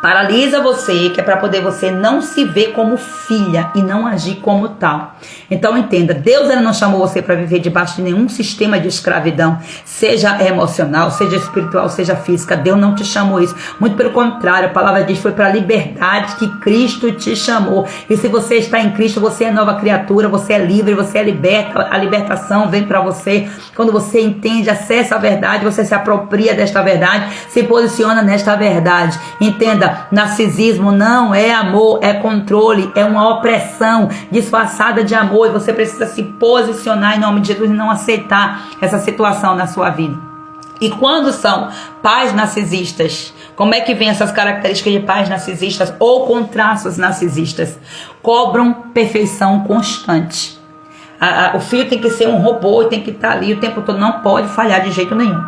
[SPEAKER 2] Paralisa você, que é para poder você não se ver como filha e não agir como tal. Então entenda, Deus ele não chamou você para viver debaixo de nenhum sistema de escravidão, seja emocional, seja espiritual, seja física. Deus não te chamou isso. Muito pelo contrário, a palavra diz foi para a liberdade que Cristo te chamou. E se você está em Cristo, você é nova criatura, você é livre, você é liberta. A libertação vem para você quando você entende, acessa a verdade, você se apropria desta verdade, se posiciona nesta verdade. Entenda, narcisismo não é amor, é controle, é uma opressão disfarçada de amor, e você precisa se posicionar em nome de Jesus e não aceitar essa situação na sua vida. E quando são pais narcisistas, como é que vem essas características de pais narcisistas ou com traços narcisistas? Cobram perfeição constante. O filho tem que ser um robô e tem que estar ali o tempo todo, não pode falhar de jeito nenhum.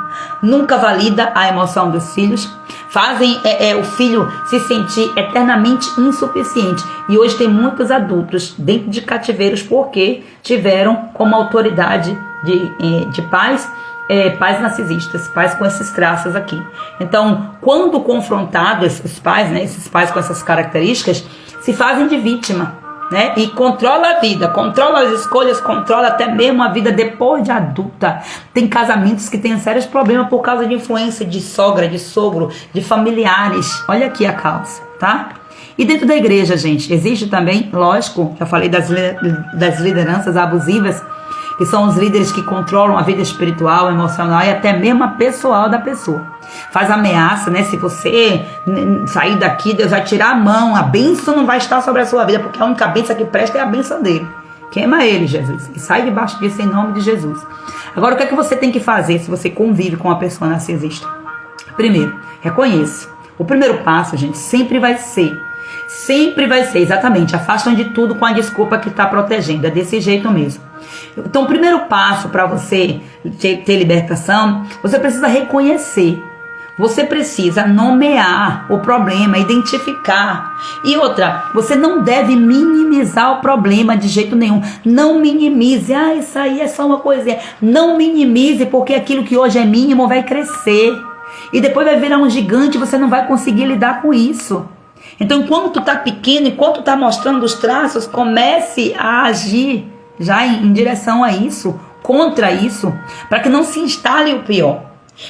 [SPEAKER 2] Nunca valida a emoção dos filhos, fazem o filho se sentir eternamente insuficiente. E hoje tem muitos adultos dentro de cativeiros porque tiveram como autoridade de pais, pais narcisistas, pais com esses traços aqui. Então, quando confrontados, os pais, esses pais com essas características, se fazem de vítima. E controla a vida, controla as escolhas, controla até mesmo a vida depois de adulta. Tem casamentos que têm sérios problemas por causa de influência de sogra, de sogro, de familiares. Olha aqui a causa, tá? E dentro da igreja, gente, existe também, lógico, já falei das lideranças abusivas, que são os líderes que controlam a vida espiritual, emocional e até mesmo a pessoal da pessoa. Faz ameaça, se você sair daqui, Deus vai tirar a mão, a bênção não vai estar sobre a sua vida, porque a única bênção que presta é a bênção dele. Queima ele, Jesus, e sai debaixo disso em nome de Jesus. Agora, o que é que você tem que fazer se você convive com uma pessoa narcisista? Primeiro, reconheça. O primeiro passo, gente, sempre vai ser, exatamente, afastam de tudo com a desculpa que está protegendo, é desse jeito mesmo. Então, o primeiro passo para você ter libertação, você precisa reconhecer. Você precisa nomear o problema, identificar. E outra, você não deve minimizar o problema de jeito nenhum. Não minimize. Isso aí é só uma coisinha. Não minimize, porque aquilo que hoje é mínimo vai crescer. E depois vai virar um gigante e você não vai conseguir lidar com isso. Então, enquanto tu está pequeno, enquanto tu está mostrando os traços, comece a agir já em direção a isso, contra isso, para que não se instale o pior.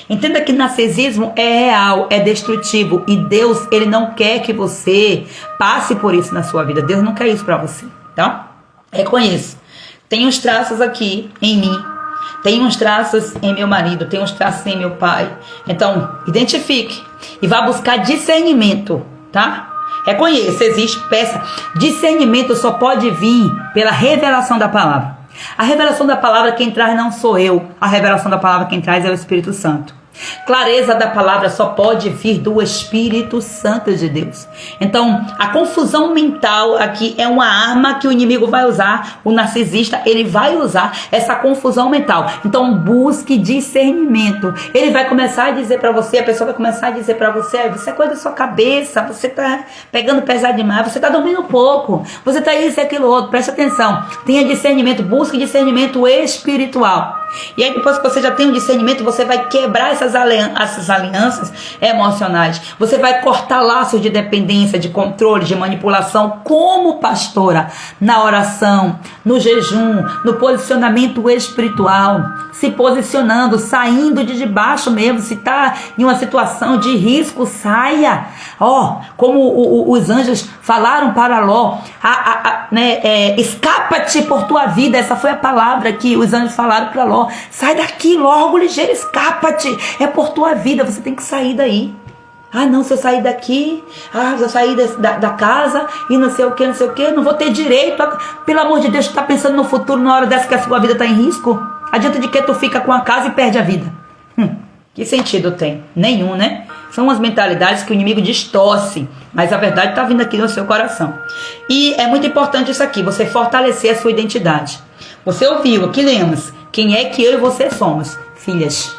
[SPEAKER 2] Entenda que narcisismo é real, é destrutivo, e Deus, ele não quer que você passe por isso na sua vida. Deus não quer isso para você, tá? Reconheça. Tem uns traços aqui em mim, tem uns traços em meu marido, tem uns traços em meu pai. Então, identifique e vá buscar discernimento, tá? Reconheça, existe peça. Discernimento só pode vir pela revelação da palavra. A revelação da palavra quem traz não sou eu. A revelação da palavra quem traz é o Espírito Santo. Clareza da palavra só pode vir do Espírito Santo de Deus. Então, a confusão mental aqui é uma arma que o inimigo vai usar. O narcisista, ele vai usar essa confusão mental. Então, busque discernimento. Ele vai começar a dizer para você, a pessoa vai começar a dizer para você, você é coisa da sua cabeça, você tá pegando pesado demais, você tá dormindo pouco, você tá isso e aquilo outro. Preste atenção, tenha discernimento, busque discernimento espiritual. E aí, depois que você já tem um discernimento, você vai quebrar essas alianças emocionais. Você vai cortar laços de dependência, de controle, de manipulação, como pastora, na oração, no jejum, no posicionamento espiritual, se posicionando, saindo de debaixo mesmo. Se está em uma situação de risco, saia. Como os anjos falaram para Ló, escapa-te por tua vida. Essa foi a palavra que os anjos falaram para Ló. Sai daqui logo, ligeiro, escapa-te. É por tua vida, você tem que sair daí. Não, se eu sair daqui, se eu sair da casa e não sei o que, não vou ter direito. Pelo amor de Deus, tu tá pensando no futuro na hora dessa que a sua vida tá em risco? Adianta de que tu fica com a casa e perde a vida? Que sentido tem? Nenhum, né? São as mentalidades que o inimigo distorce, mas a verdade está vindo aqui no seu coração. E é muito importante isso aqui, você fortalecer a sua identidade. Você ouviu, aqui lemos, quem é que eu e você somos? Filhas.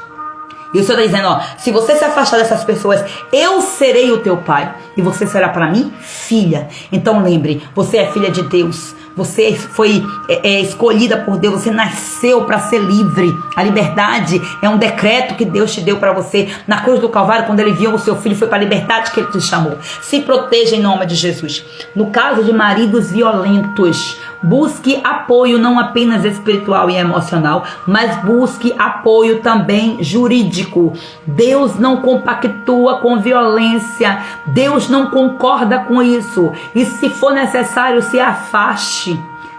[SPEAKER 2] E o Senhor está dizendo, se você se afastar dessas pessoas, eu serei o teu pai. e você será para mim filha. Então lembre, você é filha de Deus. Você foi escolhida por Deus, você nasceu para ser livre. A liberdade é um decreto que Deus te deu para você. Na cruz do Calvário, quando ele viu o seu filho, foi para a liberdade que ele te chamou. Se proteja em nome de Jesus. No caso de maridos violentos, busque apoio não apenas espiritual e emocional, mas busque apoio também jurídico. Deus não compactua com violência. Deus não concorda com isso. E se for necessário, se afaste.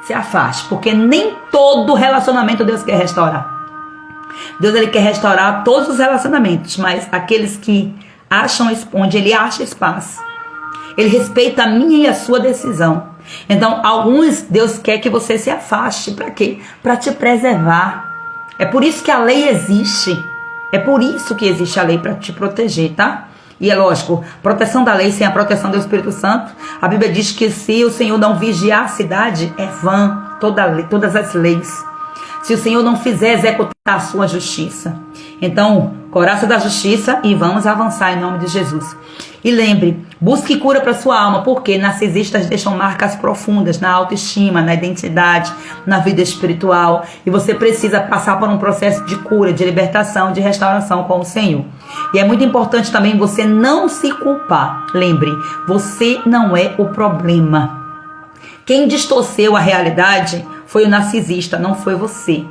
[SPEAKER 2] Se afaste, porque nem todo relacionamento Deus quer restaurar. Deus ele quer restaurar todos os relacionamentos, mas aqueles que acham, onde ele acha espaço. Ele respeita a minha e a sua decisão. Então, alguns Deus quer que você se afaste. Para quê? Para te preservar. É por isso que a lei existe. É por isso que existe a lei, para te proteger, tá? E é lógico, proteção da lei sem a proteção do Espírito Santo. A Bíblia diz que se o Senhor não vigiar a cidade, é vã todas as leis. Se o Senhor não fizer executar a sua justiça. Então, coraça da justiça e vamos avançar em nome de Jesus. E lembre, busque cura para sua alma, porque narcisistas deixam marcas profundas na autoestima, na identidade, na vida espiritual. E você precisa passar por um processo de cura, de libertação, de restauração com o Senhor. E é muito importante também você não se culpar. Lembre, você não é o problema. Quem distorceu a realidade foi o narcisista, não foi você.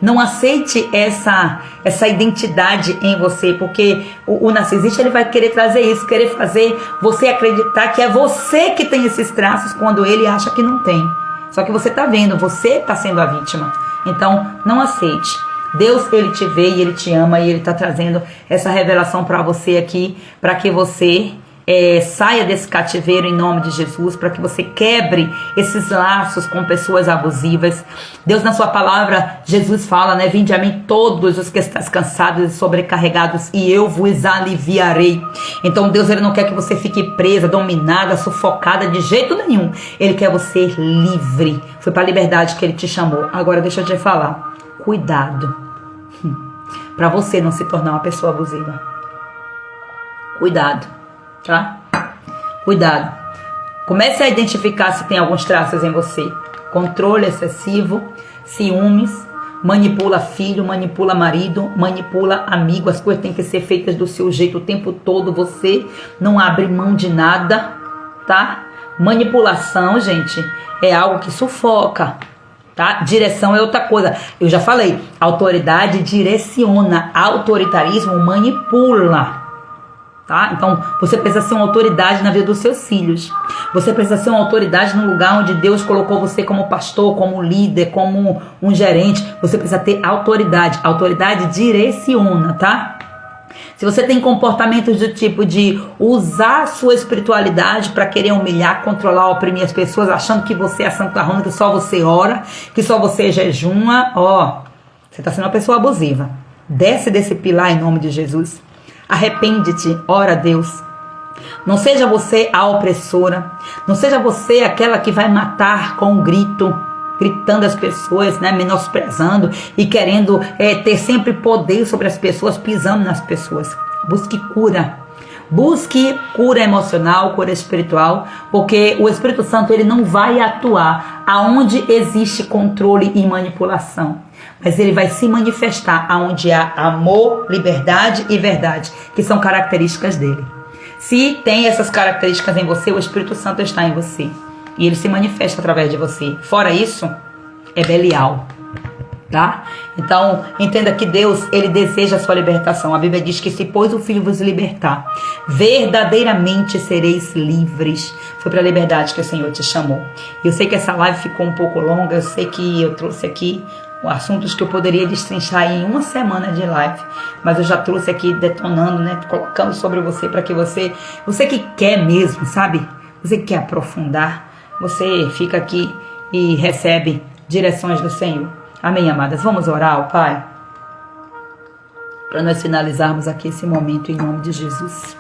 [SPEAKER 2] Não aceite essa identidade em você, porque o narcisista ele vai querer trazer isso, querer fazer você acreditar que é você que tem esses traços quando ele acha que não tem. Só que você está vendo, você está sendo a vítima. Então, não aceite. Deus, ele te vê e ele te ama e ele está trazendo essa revelação para você aqui, para que você saia desse cativeiro em nome de Jesus, para que você quebre esses laços com pessoas abusivas. Deus, na sua palavra, Jesus fala, né? Vinde a mim todos os que estáis cansados e sobrecarregados, e eu vos aliviarei. Então Deus, ele não quer que você fique presa, dominada, sufocada de jeito nenhum. Ele quer você livre. Foi para a liberdade que ele te chamou. Agora deixa eu te falar, cuidado para você não se tornar uma pessoa abusiva. Cuidado, tá? Cuidado. Comece a identificar se tem alguns traços em você. Controle excessivo, ciúmes, manipula filho, manipula marido, manipula amigo. As coisas têm que ser feitas do seu jeito o tempo todo. Você não abre mão de nada, tá? Manipulação, gente, é algo que sufoca, tá? Direção é outra coisa. Eu já falei, autoridade direciona, autoritarismo manipula. Tá? Então, você precisa ser uma autoridade na vida dos seus filhos. Você precisa ser uma autoridade no lugar onde Deus colocou você como pastor, como líder, como um gerente. Você precisa ter autoridade. Autoridade direciona, tá? Se você tem comportamentos do tipo de usar a sua espiritualidade para querer humilhar, controlar, oprimir as pessoas, achando que você é santarrona, que só você ora, que só você jejuma, você está sendo uma pessoa abusiva. Desce desse pilar em nome de Jesus. Arrepende-te, ora a Deus. Não seja você a opressora. Não seja você aquela que vai matar com um grito, gritando as pessoas, né, menosprezando e querendo ter sempre poder sobre as pessoas, pisando nas pessoas. Busque cura. Busque cura emocional, cura espiritual, porque o Espírito Santo ele não vai atuar aonde existe controle e manipulação, mas ele vai se manifestar aonde há amor, liberdade e verdade, que são características dele. Se tem essas características em você, o Espírito Santo está em você e ele se manifesta através de você. Fora isso, é Belial. Tá? Então, entenda que Deus, ele deseja a sua libertação. A Bíblia diz que se pois o Filho vos libertar, verdadeiramente sereis livres. Foi para a liberdade que o Senhor te chamou. Eu sei que essa live ficou um pouco longa, eu sei que eu trouxe aqui assuntos que eu poderia destrinchar em uma semana de live, mas eu já trouxe aqui detonando, né, colocando sobre você para que você que quer mesmo, sabe? Você que quer aprofundar, você fica aqui e recebe direções do Senhor. Amém, amadas? Vamos orar ao Pai? Para nós finalizarmos aqui esse momento em nome de Jesus.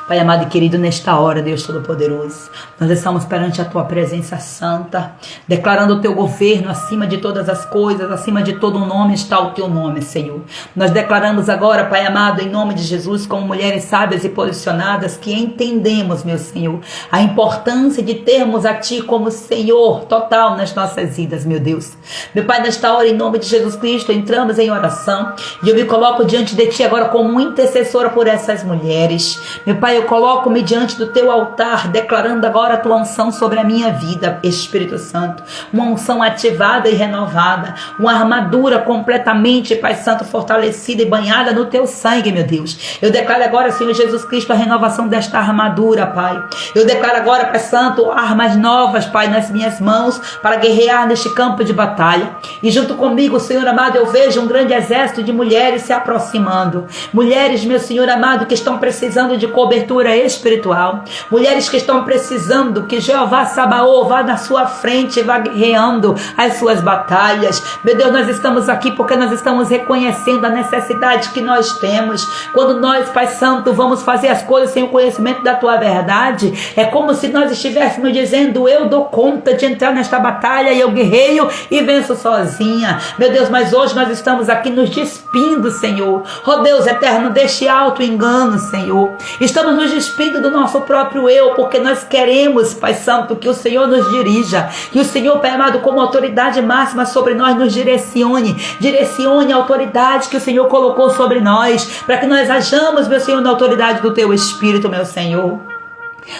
[SPEAKER 2] Pai amado e querido, nesta hora, Deus Todo-Poderoso, nós estamos perante a Tua presença santa, declarando o Teu governo acima de todas as coisas, acima de todo nome está o Teu nome, Senhor. Nós declaramos agora, Pai amado, em nome de Jesus, como mulheres sábias e posicionadas, que entendemos, meu Senhor, a importância de termos a Ti como Senhor total nas nossas vidas, meu Deus. Meu Pai, nesta hora, em nome de Jesus Cristo, entramos em oração e eu me coloco diante de Ti agora como intercessora por essas mulheres. Meu Pai, eu coloco-me diante do Teu altar, declarando agora a Tua unção sobre a minha vida, Espírito Santo. Uma unção ativada e renovada, uma armadura completamente, Pai Santo, fortalecida e banhada no Teu sangue, meu Deus. Eu declaro agora, Senhor Jesus Cristo, a renovação desta armadura, Pai. Eu declaro agora, Pai Santo, armas novas, Pai, nas minhas mãos, para guerrear neste campo de batalha. E junto comigo, Senhor amado, eu vejo um grande exército de mulheres se aproximando. Mulheres, meu Senhor amado, que estão precisando de cobertura espiritual, mulheres que estão precisando que Jeová Sabaoth vá na sua frente e vá guerreando as suas batalhas. Meu Deus, nós estamos aqui porque nós estamos reconhecendo a necessidade que nós temos. Quando nós, Pai Santo, vamos fazer as coisas sem o conhecimento da Tua verdade, é como se nós estivéssemos dizendo: eu dou conta de entrar nesta batalha e eu guerreio e venço sozinha. Meu Deus, mas hoje nós estamos aqui nos despindo, Senhor. Oh Deus eterno, deste alto engano, Senhor. Estamos nos despindo do nosso próprio eu, porque nós queremos, Pai Santo, que o Senhor nos dirija, que o Senhor, Pai amado, como autoridade máxima sobre nós, nos direcione a autoridade que o Senhor colocou sobre nós, para que nós hajamos, meu Senhor, na autoridade do Teu Espírito, meu Senhor.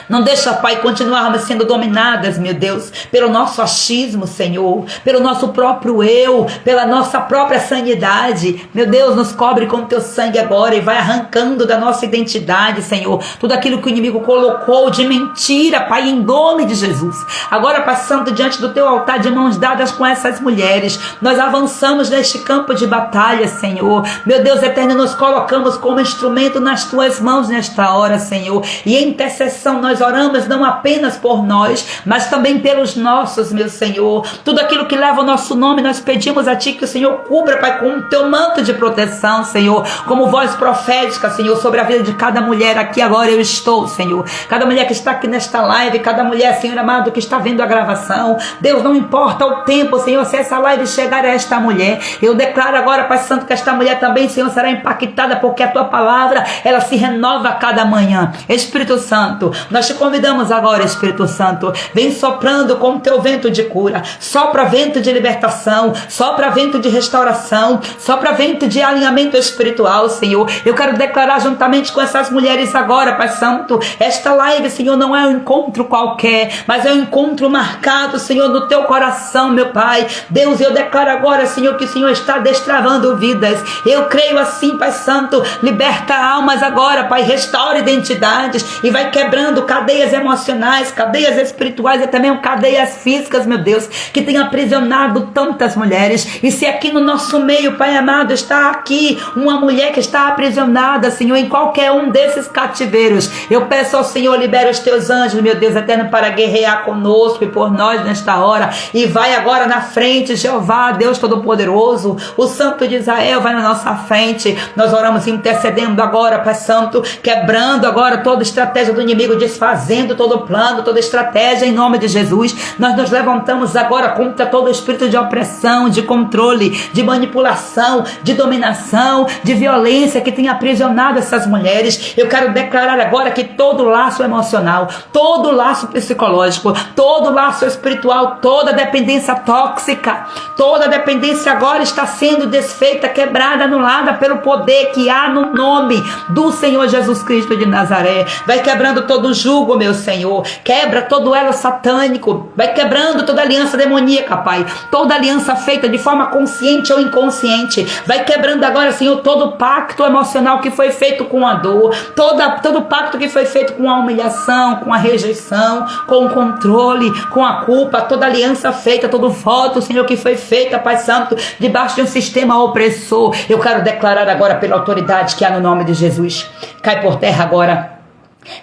[SPEAKER 2] Não deixa, Pai, continuarmos sendo dominadas, meu Deus, pelo nosso achismo, Senhor, pelo nosso próprio eu, pela nossa própria sanidade. Meu Deus, nos cobre com Teu sangue agora e vai arrancando da nossa identidade, Senhor, tudo aquilo que o inimigo colocou de mentira, Pai, em nome de Jesus. Agora, passando diante do Teu altar de mãos dadas com essas mulheres, nós avançamos neste campo de batalha, Senhor. Meu Deus eterno, nos colocamos como instrumento nas Tuas mãos nesta hora, Senhor, e em intercessão nós oramos não apenas por nós, mas também pelos nossos, meu Senhor. Tudo aquilo que leva o nosso nome, nós pedimos a Ti que o Senhor cubra, Pai, com o Teu manto de proteção, Senhor, como voz profética, Senhor, sobre a vida de cada mulher aqui agora eu estou, Senhor. Cada mulher que está aqui nesta live, cada mulher, Senhor amado, que está vendo a gravação. Deus, não importa o tempo, Senhor, se essa live chegar a esta mulher, eu declaro agora, Pai Santo, que esta mulher também, Senhor, será impactada, porque a Tua palavra, ela se renova a cada manhã. Espírito Santo, nós Te convidamos agora, Espírito Santo, vem soprando com o Teu vento de cura, sopra vento de libertação, sopra vento de restauração, sopra vento de alinhamento espiritual, Senhor. Eu quero declarar juntamente com essas mulheres agora, Pai Santo, esta live, Senhor, não é um encontro qualquer, mas é um encontro marcado, Senhor, no Teu coração, meu Pai. Deus, eu declaro agora, Senhor, que o Senhor está destravando vidas. Eu creio assim, Pai Santo, liberta almas agora, Pai, restaura identidades e vai quebrando cadeias emocionais, cadeias espirituais e também cadeias físicas, meu Deus, que tem aprisionado tantas mulheres. E se aqui no nosso meio, Pai amado, está aqui uma mulher que está aprisionada, Senhor, em qualquer um desses cativeiros, eu peço ao Senhor, libera os Teus anjos, meu Deus eterno, para guerrear conosco e por nós nesta hora. E vai agora na frente, Jeová, Deus Todo-Poderoso, o Santo de Israel vai na nossa frente. Nós oramos intercedendo agora, Pai Santo, quebrando agora toda estratégia do inimigo, desfazendo todo plano, toda estratégia em nome de Jesus. Nós nos levantamos agora contra todo espírito de opressão, de controle, de manipulação, de dominação, de violência que tem aprisionado essas mulheres. Eu quero declarar agora que todo laço emocional, todo laço psicológico, todo laço espiritual, toda dependência tóxica, toda dependência agora está sendo desfeita, quebrada, anulada pelo poder que há no nome do Senhor Jesus Cristo de Nazaré. Vai quebrando todo jugo, meu Senhor, quebra todo elo satânico, vai quebrando toda aliança demoníaca, Pai, toda aliança feita de forma consciente ou inconsciente, vai quebrando agora, Senhor, todo pacto emocional que foi feito com a dor, todo pacto que foi feito com a humilhação, com a rejeição, com o controle, com a culpa, toda aliança feita, todo voto, Senhor, que foi feita, Pai Santo, debaixo de um sistema opressor, eu quero declarar agora pela autoridade que há no nome de Jesus, cai por terra agora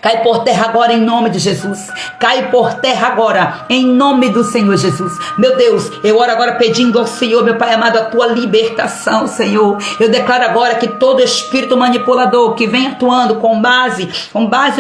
[SPEAKER 2] Cai por terra agora em nome de Jesus. Cai por terra agora em nome do Senhor Jesus. Meu Deus, eu oro agora pedindo ao Senhor, meu Pai amado, a tua libertação, Senhor. Eu declaro agora que todo espírito manipulador que vem atuando com base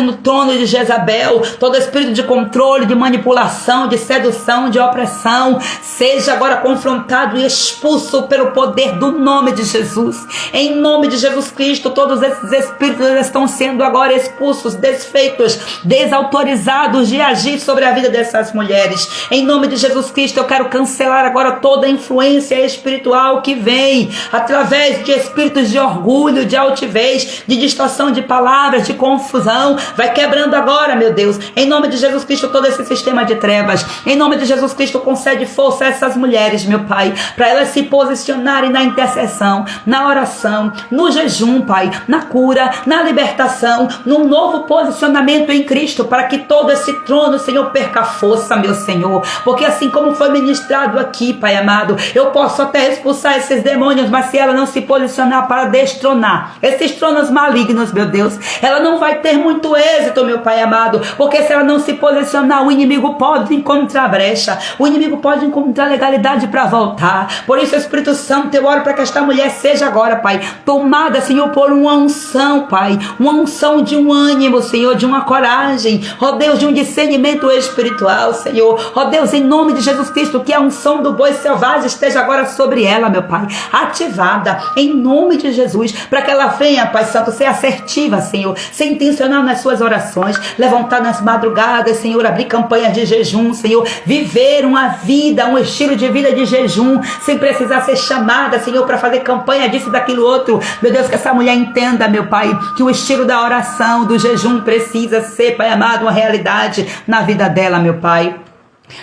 [SPEAKER 2] no trono de Jezabel, todo espírito de controle, de manipulação, de sedução, de opressão, seja agora confrontado e expulso pelo poder do nome de Jesus. Em nome de Jesus Cristo, todos esses espíritos estão sendo agora expulsos, desfeitos, desautorizados de agir sobre a vida dessas mulheres. Em nome de Jesus Cristo, eu quero cancelar agora toda a influência espiritual que vem através de espíritos de orgulho, de altivez, de distorção de palavras, de confusão. Vai quebrando agora, meu Deus. Em nome de Jesus Cristo, todo esse sistema de trevas. Em nome de Jesus Cristo, concede força a essas mulheres, meu Pai, para elas se posicionarem na intercessão, na oração, no jejum, Pai, na cura, na libertação, num novo posicionamento em Cristo, para que todo esse trono, Senhor, perca força, meu Senhor, porque assim como foi ministrado aqui, Pai amado, eu posso até expulsar esses demônios, mas se ela não se posicionar para destronar esses tronos malignos, meu Deus, ela não vai ter muito êxito, meu Pai amado, porque se ela não se posicionar, o inimigo pode encontrar brecha, o inimigo pode encontrar legalidade para voltar. Por isso, Espírito Santo, eu oro para que esta mulher seja agora, Pai, tomada, Senhor, por uma unção, Pai, uma unção de um ânimo, Senhor, de uma coragem, ó Deus, de um discernimento espiritual, Senhor, ó Deus, em nome de Jesus Cristo, que a unção do boi selvagem esteja agora sobre ela, meu Pai, ativada, em nome de Jesus, para que ela venha, Pai Santo, ser assertiva, Senhor, ser intencional nas suas orações, levantar nas madrugadas, Senhor, abrir campanhas de jejum, Senhor, viver uma vida, um estilo de vida de jejum, sem precisar ser chamada, Senhor, para fazer campanha disso e daquilo outro. Meu Deus, que essa mulher entenda, meu Pai, que o estilo da oração, do jejum precisa ser, Pai amado, uma realidade na vida dela, meu Pai.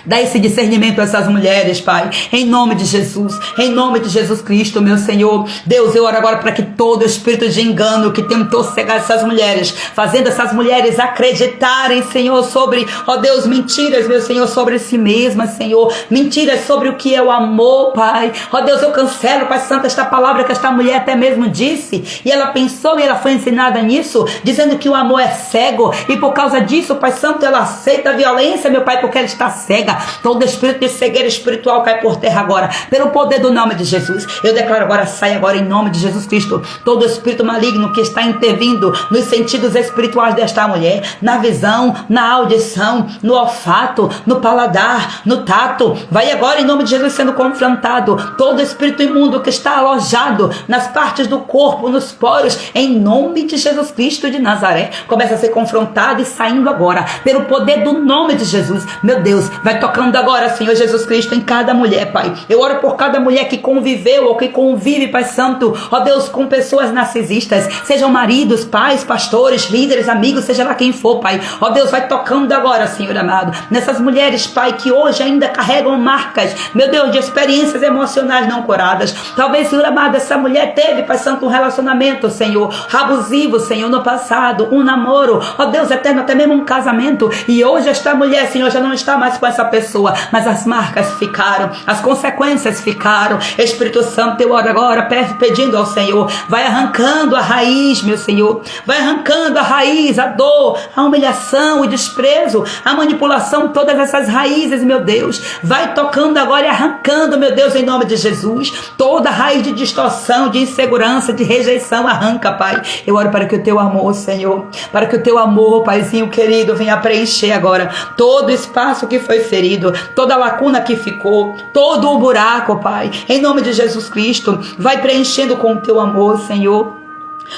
[SPEAKER 2] Dá esse discernimento a essas mulheres, Pai, em nome de Jesus Cristo, meu Senhor. Deus, eu oro agora para que todo espírito de engano que tentou cegar essas mulheres, fazendo essas mulheres acreditarem, Senhor, sobre, ó Deus, mentiras, meu Senhor, sobre si mesmas, Senhor, mentiras sobre o que é o amor, Pai. Ó Deus, eu cancelo, Pai Santo, esta palavra que esta mulher até mesmo disse, e ela pensou e ela foi ensinada nisso, dizendo que o amor é cego, e por causa disso, Pai Santo, ela aceita a violência, meu Pai, porque ela está cega. Todo espírito de cegueira espiritual cai por terra agora, pelo poder do nome de Jesus. Eu declaro agora, sai agora em nome de Jesus Cristo, todo espírito maligno que está intervindo nos sentidos espirituais desta mulher, na visão, na audição, no olfato, no paladar, no tato, vai agora em nome de Jesus sendo confrontado. Todo espírito imundo que está alojado nas partes do corpo, nos poros, em nome de Jesus Cristo de Nazaré, começa a ser confrontado e saindo agora, pelo poder do nome de Jesus. Meu Deus, vai tocando agora, Senhor Jesus Cristo, em cada mulher, Pai. Eu oro por cada mulher que conviveu ou que convive, Pai Santo, ó Deus, com pessoas narcisistas, sejam maridos, pais, pastores, líderes, amigos, seja lá quem for, Pai. Ó Deus, vai tocando agora, Senhor amado, nessas mulheres, Pai, que hoje ainda carregam marcas, meu Deus, de experiências emocionais não curadas. Talvez, Senhor amado, essa mulher teve, Pai Santo, um relacionamento, Senhor, abusivo, Senhor, no passado, um namoro, ó Deus eterno, até mesmo um casamento, e hoje esta mulher, Senhor, já não está mais com essa pessoa, mas as marcas ficaram, as consequências ficaram. Espírito Santo, eu oro agora pedindo ao Senhor, vai arrancando a raiz, meu Senhor, vai arrancando a raiz, a dor, a humilhação, o desprezo, a manipulação, todas essas raízes, meu Deus, vai tocando agora e arrancando, meu Deus, em nome de Jesus, toda raiz de distorção, de insegurança, de rejeição, arranca, Pai. Eu oro para que o teu amor, Senhor, para que o teu amor, Paizinho querido, venha preencher agora todo o espaço que foi ferido, toda a lacuna que ficou, todo o buraco, Pai, em nome de Jesus Cristo, vai preenchendo com o teu amor, Senhor.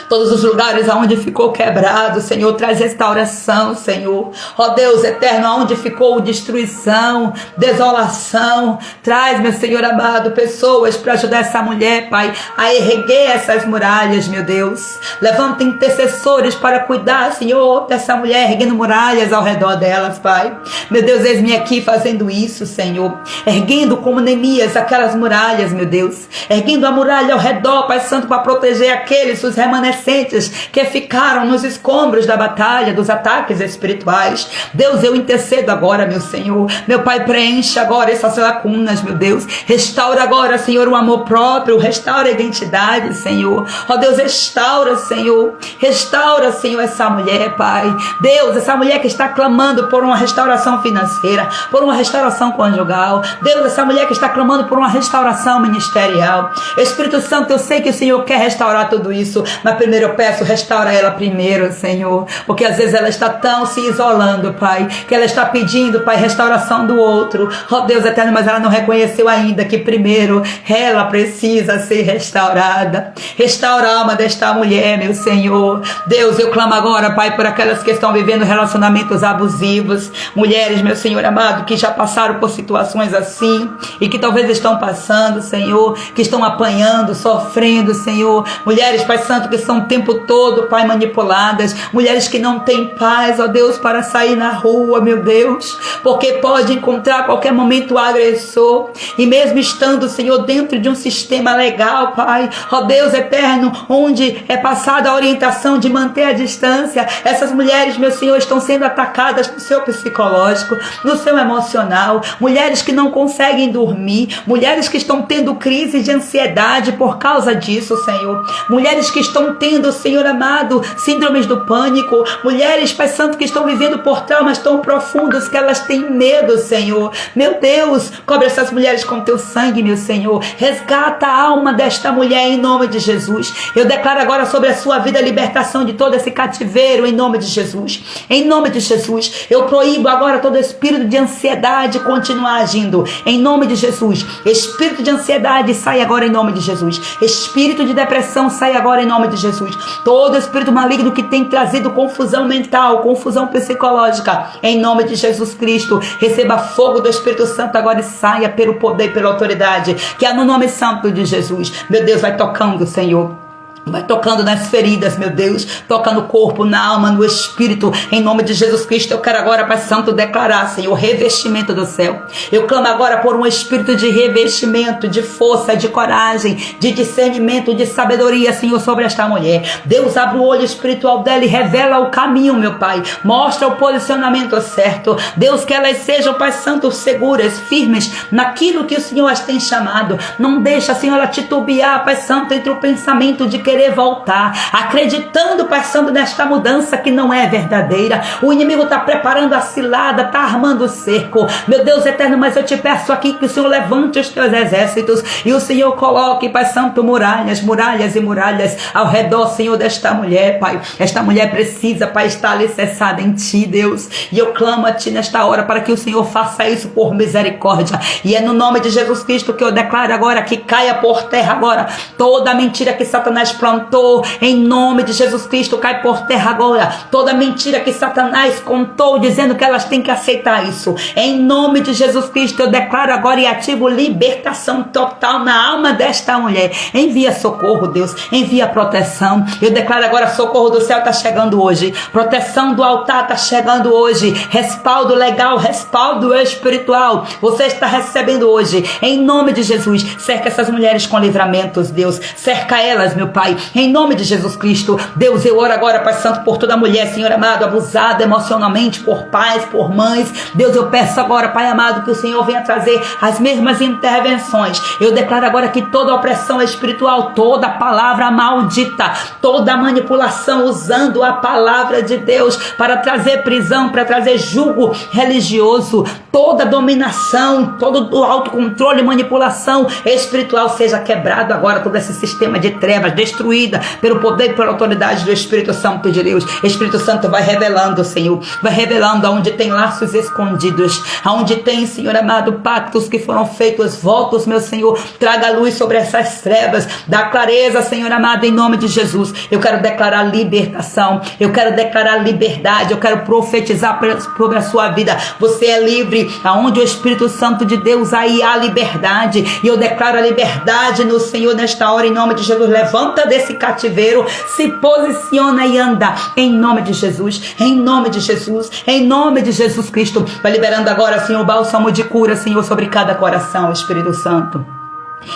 [SPEAKER 2] Todos os lugares aonde ficou quebrado, Senhor, traz restauração, Senhor. Ó Deus eterno, aonde ficou destruição, desolação, traz, meu Senhor amado, pessoas para ajudar essa mulher, Pai, a erguer essas muralhas, meu Deus. Levanta intercessores para cuidar, Senhor, dessa mulher, erguendo muralhas ao redor delas, Pai. Meu Deus, eis-me aqui fazendo isso, Senhor, erguendo como Neemias aquelas muralhas, meu Deus, erguendo a muralha ao redor, Pai Santo, para proteger aqueles, os remanentes remanescentes que ficaram nos escombros da batalha, dos ataques espirituais. Deus, eu intercedo agora, meu Senhor. Meu Pai, preenche agora essas lacunas, meu Deus. Restaura agora, Senhor, o amor próprio. Restaura a identidade, Senhor. Ó Deus, restaura, Senhor. Restaura, Senhor, essa mulher, Pai. Deus, essa mulher que está clamando por uma restauração financeira, por uma restauração conjugal. Deus, essa mulher que está clamando por uma restauração ministerial. Espírito Santo, eu sei que o Senhor quer restaurar tudo isso, mas primeiro eu peço, restaura ela primeiro, Senhor, porque às vezes ela está tão se isolando, Pai, que ela está pedindo, Pai, restauração do outro. Ó Deus eterno, mas ela não reconheceu ainda que primeiro ela precisa ser restaurada. Restaura a alma desta mulher, meu Senhor. Deus, eu clamo agora, Pai, por aquelas que estão vivendo relacionamentos abusivos, mulheres, meu Senhor amado, que já passaram por situações assim e que talvez estão passando, Senhor, que estão apanhando, sofrendo, Senhor. Mulheres, Pai Santo, que são o tempo todo, Pai, manipuladas. Mulheres que não têm paz, ó Deus, para sair na rua, meu Deus, porque pode encontrar a qualquer momento o agressor. E mesmo estando, Senhor, dentro de um sistema legal, Pai, ó Deus eterno, onde é passada a orientação de manter a distância, essas mulheres, meu Senhor, estão sendo atacadas no seu psicológico, no seu emocional. Mulheres que não conseguem dormir, mulheres que estão tendo crise de ansiedade por causa disso, Senhor. Mulheres que estão tendo, Senhor amado, síndromes do pânico. Mulheres, Pai Santo, que estão vivendo por traumas tão profundos que elas têm medo, Senhor. Meu Deus, cobre essas mulheres com teu sangue, meu Senhor. Resgata a alma desta mulher em nome de Jesus. Eu declaro agora sobre a sua vida a libertação de todo esse cativeiro em nome de Jesus. Em nome de Jesus, eu proíbo agora todo espírito de ansiedade continuar agindo. Em nome de Jesus. Espírito de ansiedade sai agora em nome de Jesus. Espírito de depressão sai agora em nome de Jesus. Todo espírito maligno que tem trazido confusão mental, confusão psicológica, em nome de Jesus Cristo, receba fogo do Espírito Santo agora e saia pelo poder e pela autoridade que há no nome santo de Jesus. Meu Deus, vai tocando, Senhor. Vai tocando nas feridas, meu Deus. Toca no corpo, na alma, no espírito. Em nome de Jesus Cristo, eu quero agora, Pai Santo, declarar, Senhor, revestimento do céu. Eu clamo agora por um espírito de revestimento, de força, de coragem, de discernimento, de sabedoria, Senhor, sobre esta mulher. Deus, abre o olho espiritual dela e revela o caminho, meu Pai. Mostra o posicionamento certo. Deus, que elas sejam, Pai Santo, seguras, firmes naquilo que o Senhor as tem chamado. Não deixa, Senhor, ela titubear, Pai Santo, entre o pensamento de querer voltar, acreditando, passando nesta mudança que não é verdadeira. O inimigo está preparando a cilada, está armando o cerco. Meu Deus eterno, mas eu te peço aqui que o Senhor levante os teus exércitos e o Senhor coloque, Pai Santo, muralhas, muralhas e muralhas ao redor, Senhor, desta mulher, Pai. Esta mulher precisa, Pai, estar alicerçada em Ti, Deus. E eu clamo a Ti nesta hora para que o Senhor faça isso por misericórdia. E é no nome de Jesus Cristo que eu declaro agora que caia por terra agora toda mentira que Satanás plantou, em nome de Jesus Cristo, cai por terra agora toda mentira que Satanás contou, dizendo que elas têm que aceitar isso. Em nome de Jesus Cristo, eu declaro agora e ativo libertação total na alma desta mulher. Envia socorro, Deus, envia proteção. Eu declaro agora, socorro do céu está chegando hoje, proteção do altar está chegando hoje, respaldo legal, respaldo espiritual, você está recebendo hoje, em nome de Jesus. Cerca essas mulheres com livramentos, Deus, cerca elas, meu Pai, em nome de Jesus Cristo. Deus, eu oro agora, Pai Santo, por toda mulher, Senhor amado, abusada emocionalmente por pais, por mães. Deus, eu peço agora, Pai amado, que o Senhor venha trazer as mesmas intervenções. Eu declaro agora que toda opressão espiritual, toda palavra maldita, toda manipulação usando a palavra de Deus para trazer prisão, para trazer jugo religioso, toda dominação, todo o autocontrole e manipulação espiritual seja quebrado agora, todo esse sistema de trevas destruída pelo poder e pela autoridade do Espírito Santo de Deus. Espírito Santo, vai revelando, Senhor, vai revelando aonde tem laços escondidos, aonde tem, Senhor amado, pactos que foram feitos, votos, meu Senhor, traga luz sobre essas trevas, dá clareza, Senhor amado, em nome de Jesus. Eu quero declarar libertação, eu quero declarar liberdade, eu quero profetizar sobre a sua vida. Você é livre, aonde o Espírito Santo de Deus, aí há liberdade, e eu declaro a liberdade no Senhor nesta hora, em nome de Jesus. Levanta desse cativeiro, se posiciona e anda, em nome de Jesus, em nome de Jesus, em nome de Jesus Cristo. Vai liberando agora, Senhor, o bálsamo de cura, Senhor, sobre cada coração, Espírito Santo.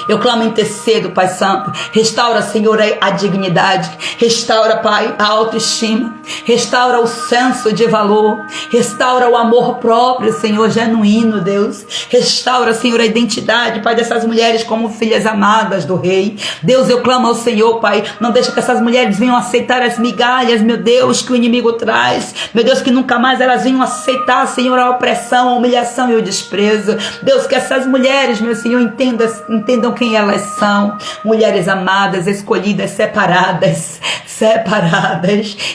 [SPEAKER 2] Eu clamo, intercedo, Pai Santo. Restaura, Senhor, a dignidade. Restaura, Pai, a autoestima. Restaura o senso de valor. Restaura o amor próprio, Senhor, genuíno, Deus. Restaura, Senhor, a identidade, Pai, dessas mulheres como filhas amadas do Rei. Deus, eu clamo ao Senhor, Pai. Não deixa que essas mulheres venham aceitar as migalhas, meu Deus, que o inimigo traz. Meu Deus, que nunca mais elas venham aceitar, Senhor, a opressão, a humilhação e o desprezo. Deus, que essas mulheres, meu Senhor, entendam quem elas são, mulheres amadas, escolhidas, separadas,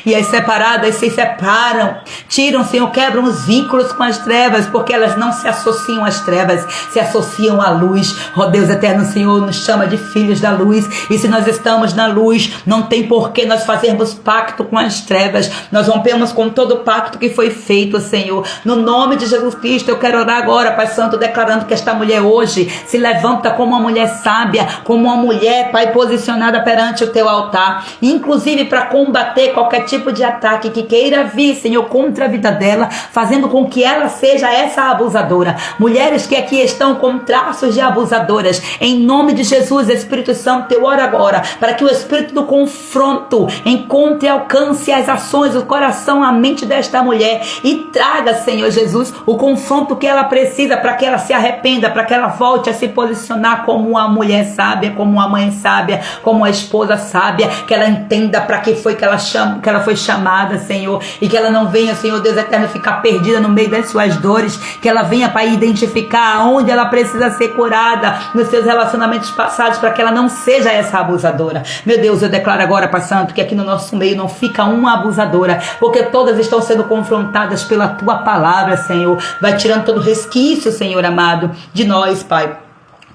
[SPEAKER 2] e as separadas se separam, tiram, Senhor, quebram os vínculos com as trevas, porque elas não se associam às trevas, se associam à luz. Ó Deus eterno, Senhor, nos chama de filhos da luz, e se nós estamos na luz, não tem por que nós fazermos pacto com as trevas. Nós rompemos com todo o pacto que foi feito, Senhor, no nome de Jesus Cristo. Eu quero orar agora, Pai Santo, declarando que esta mulher hoje se levanta como uma mulher sábia, como uma mulher, Pai, posicionada perante o teu altar, inclusive para combater qualquer tipo de ataque que queira vir, Senhor, contra a vida dela, fazendo com que ela seja essa abusadora. Mulheres que aqui estão com traços de abusadoras, em nome de Jesus, Espírito Santo, eu oro agora para que o espírito do confronto encontre e alcance as ações, o coração, a mente desta mulher e traga, Senhor Jesus, o confronto que ela precisa para que ela se arrependa, para que ela volte a se posicionar como uma mulher sábia, como uma mãe sábia, como uma esposa sábia, que ela entenda para que foi que ela foi chamada, Senhor, e que ela não venha, Senhor Deus eterno, ficar perdida no meio das suas dores, que ela venha para identificar aonde ela precisa ser curada nos seus relacionamentos passados, para que ela não seja essa abusadora. Meu Deus, eu declaro agora, Pai Santo, que aqui no nosso meio não fica uma abusadora, porque todas estão sendo confrontadas pela tua palavra, Senhor. Vai tirando todo resquício, Senhor amado, de nós, Pai.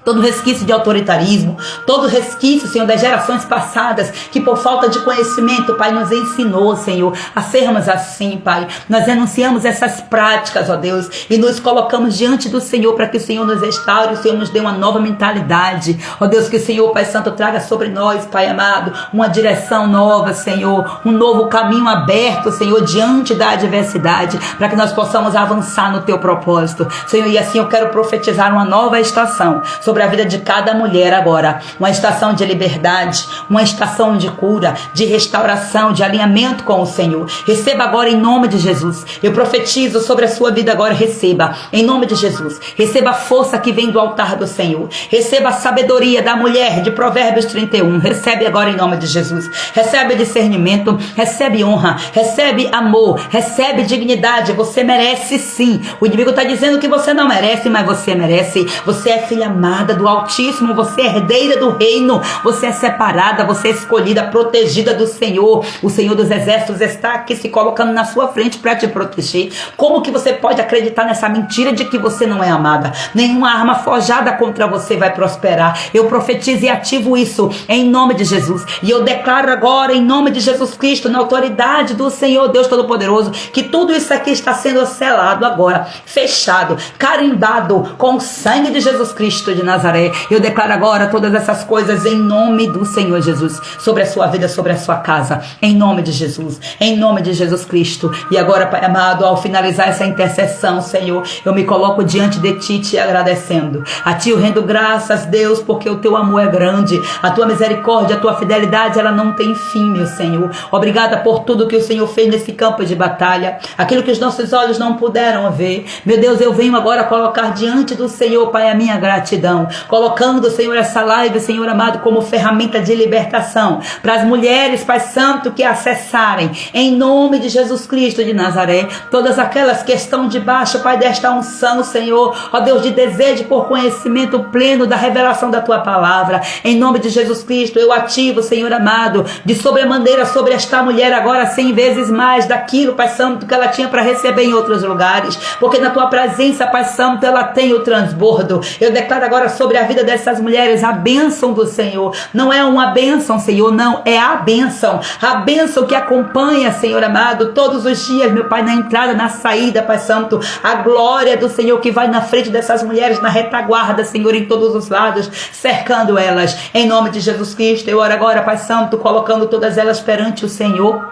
[SPEAKER 2] Todo resquício de autoritarismo, todo resquício, Senhor, das gerações passadas, que por falta de conhecimento, Pai, nos ensinou, Senhor, a sermos assim, Pai. Nós renunciamos essas práticas, ó Deus, e nos colocamos diante do Senhor para que o Senhor nos restaure, o Senhor nos dê uma nova mentalidade. Ó Deus, que o Senhor, Pai Santo, traga sobre nós, Pai amado, uma direção nova, Senhor, um novo caminho aberto, Senhor, diante da adversidade, para que nós possamos avançar no Teu propósito, Senhor. E assim eu quero profetizar uma nova estação sobre a vida de cada mulher agora, uma estação de liberdade, uma estação de cura, de restauração, de alinhamento com o Senhor. Receba agora em nome de Jesus. Eu profetizo sobre a sua vida agora, receba em nome de Jesus. Receba a força que vem do altar do Senhor. Receba a sabedoria da mulher de Provérbios 31. Recebe agora em nome de Jesus. Recebe discernimento, recebe honra, recebe amor, recebe dignidade. Você merece sim. O inimigo está dizendo que você não merece, mas você merece. Você é filha amada do Altíssimo, você é herdeira do reino, você é separada, você é escolhida, protegida do Senhor. O Senhor dos Exércitos está aqui se colocando na sua frente para te proteger. Como que você pode acreditar nessa mentira de que você não é amada? Nenhuma arma forjada contra você vai prosperar. Eu profetizo e ativo isso em nome de Jesus, e eu declaro agora em nome de Jesus Cristo, na autoridade do Senhor Deus Todo-Poderoso, que tudo isso aqui está sendo selado agora, fechado, carimbado com o sangue de Jesus Cristo de Nazaré. Eu declaro agora todas essas coisas em nome do Senhor Jesus, sobre a sua vida, sobre a sua casa, em nome de Jesus, em nome de Jesus Cristo. E agora, Pai amado, ao finalizar essa intercessão, Senhor, eu me coloco diante de Ti, te agradecendo. A Ti eu rendo graças, Deus, porque o Teu amor é grande, a Tua misericórdia, a Tua fidelidade, ela não tem fim, meu Senhor. Obrigada por tudo que o Senhor fez nesse campo de batalha, aquilo que os nossos olhos não puderam ver. Meu Deus, eu venho agora colocar diante do Senhor, Pai, a minha gratidão, colocando, Senhor, essa live, Senhor amado, como ferramenta de libertação para as mulheres, Pai Santo, que acessarem, em nome de Jesus Cristo de Nazaré, todas aquelas que estão debaixo, Pai, desta unção, Senhor, ó Deus, de desejo por conhecimento pleno da revelação da Tua palavra. Em nome de Jesus Cristo, eu ativo, Senhor amado, de sobremaneira sobre esta mulher agora 100 vezes mais daquilo, Pai Santo, que ela tinha para receber em outros lugares, porque na Tua presença, Pai Santo, ela tem o transbordo. Eu declaro agora sobre a vida dessas mulheres a bênção do Senhor. Não é uma bênção, Senhor, não, é a bênção que acompanha, Senhor amado, todos os dias, meu Pai, na entrada, na saída, Pai Santo, a glória do Senhor que vai na frente dessas mulheres, na retaguarda, Senhor, em todos os lados, cercando elas, em nome de Jesus Cristo. Eu oro agora, Pai Santo, colocando todas elas perante o Senhor,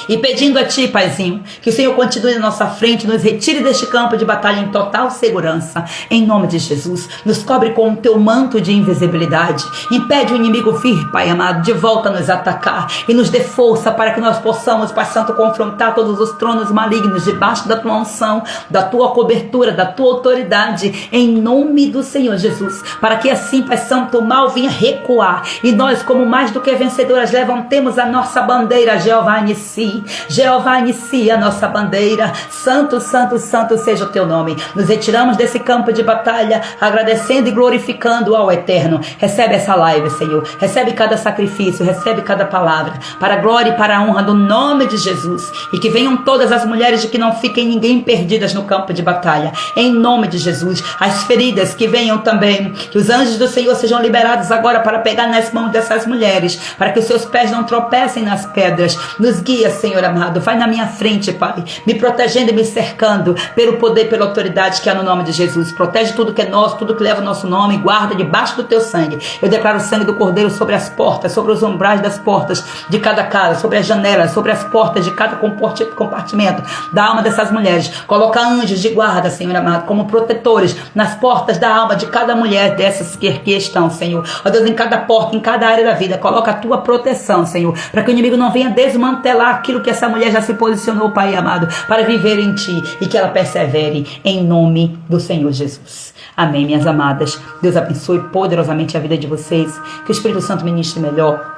[SPEAKER 2] E pedindo a Ti, Paizinho, que o Senhor continue na nossa frente, nos retire deste campo de batalha em total segurança. Em nome de Jesus, nos cobre com o Teu manto de invisibilidade. Impede o inimigo vir, Pai amado, de volta a nos atacar. E nos dê força para que nós possamos, Pai Santo, confrontar todos os tronos malignos debaixo da Tua unção, da Tua cobertura, da Tua autoridade. Em nome do Senhor Jesus. Para que assim, Pai Santo, o mal venha recuar. E nós, como mais do que vencedoras, levantemos a nossa bandeira, Jeová Nissi. Jeová, inicia a nossa bandeira. Santo, santo, santo seja o Teu nome. Nos retiramos desse campo de batalha, agradecendo e glorificando ao Eterno. Recebe essa live, Senhor. Recebe cada sacrifício, recebe cada palavra, para a glória e para a honra do nome de Jesus. E que venham todas as mulheres, e que não fiquem ninguém perdidas no campo de batalha. Em nome de Jesus. As feridas que venham também. Que os anjos do Senhor sejam liberados agora para pegar nas mãos dessas mulheres, para que os seus pés não tropecem nas pedras. Nos guia, Senhor amado, vai na minha frente, Pai, me protegendo e me cercando pelo poder e pela autoridade que há no nome de Jesus. Protege tudo que é nosso, tudo que leva o nosso nome, guarda debaixo do Teu sangue. Eu declaro o sangue do Cordeiro sobre as portas, sobre os umbrais das portas de cada casa, sobre as janelas, sobre as portas de cada compartimento da alma dessas mulheres. Coloca anjos de guarda, Senhor amado, como protetores nas portas da alma de cada mulher dessas que aqui estão, Senhor. Ó Deus, em cada porta, em cada área da vida, coloca a Tua proteção, Senhor, para que o inimigo não venha desmantelar aquilo que essa mulher já se posicionou, Pai amado, para viver em Ti, e que ela persevere em nome do Senhor Jesus. Amém, minhas amadas. Deus abençoe poderosamente a vida de vocês. Que o Espírito Santo ministre melhor.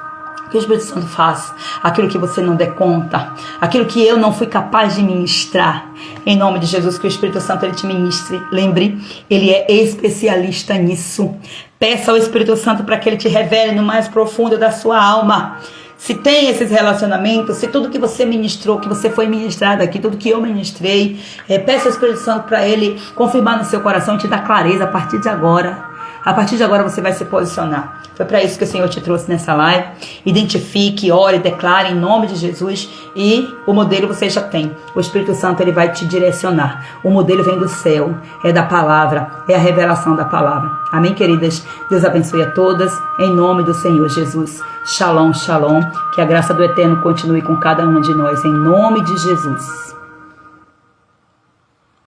[SPEAKER 2] Que o Espírito Santo faça aquilo que você não der conta, aquilo que eu não fui capaz de ministrar. Em nome de Jesus, que o Espírito Santo ele te ministre. Lembre, Ele é especialista nisso. Peça ao Espírito Santo para que Ele te revele no mais profundo da sua alma. Se tem esses relacionamentos, se tudo que você ministrou, que você foi ministrado aqui, tudo que eu ministrei, peça ao Espírito Santo para Ele confirmar no seu coração e te dar clareza a partir de agora. A partir de agora você vai se posicionar. Foi para isso que o Senhor te trouxe nessa live. Identifique, ore, declare em nome de Jesus. E o modelo você já tem. O Espírito Santo ele vai te direcionar. O modelo vem do céu. É da palavra. É a revelação da palavra. Amém, queridas? Deus abençoe a todas. Em nome do Senhor Jesus. Shalom, shalom. Que a graça do Eterno continue com cada um de nós. Em nome de Jesus.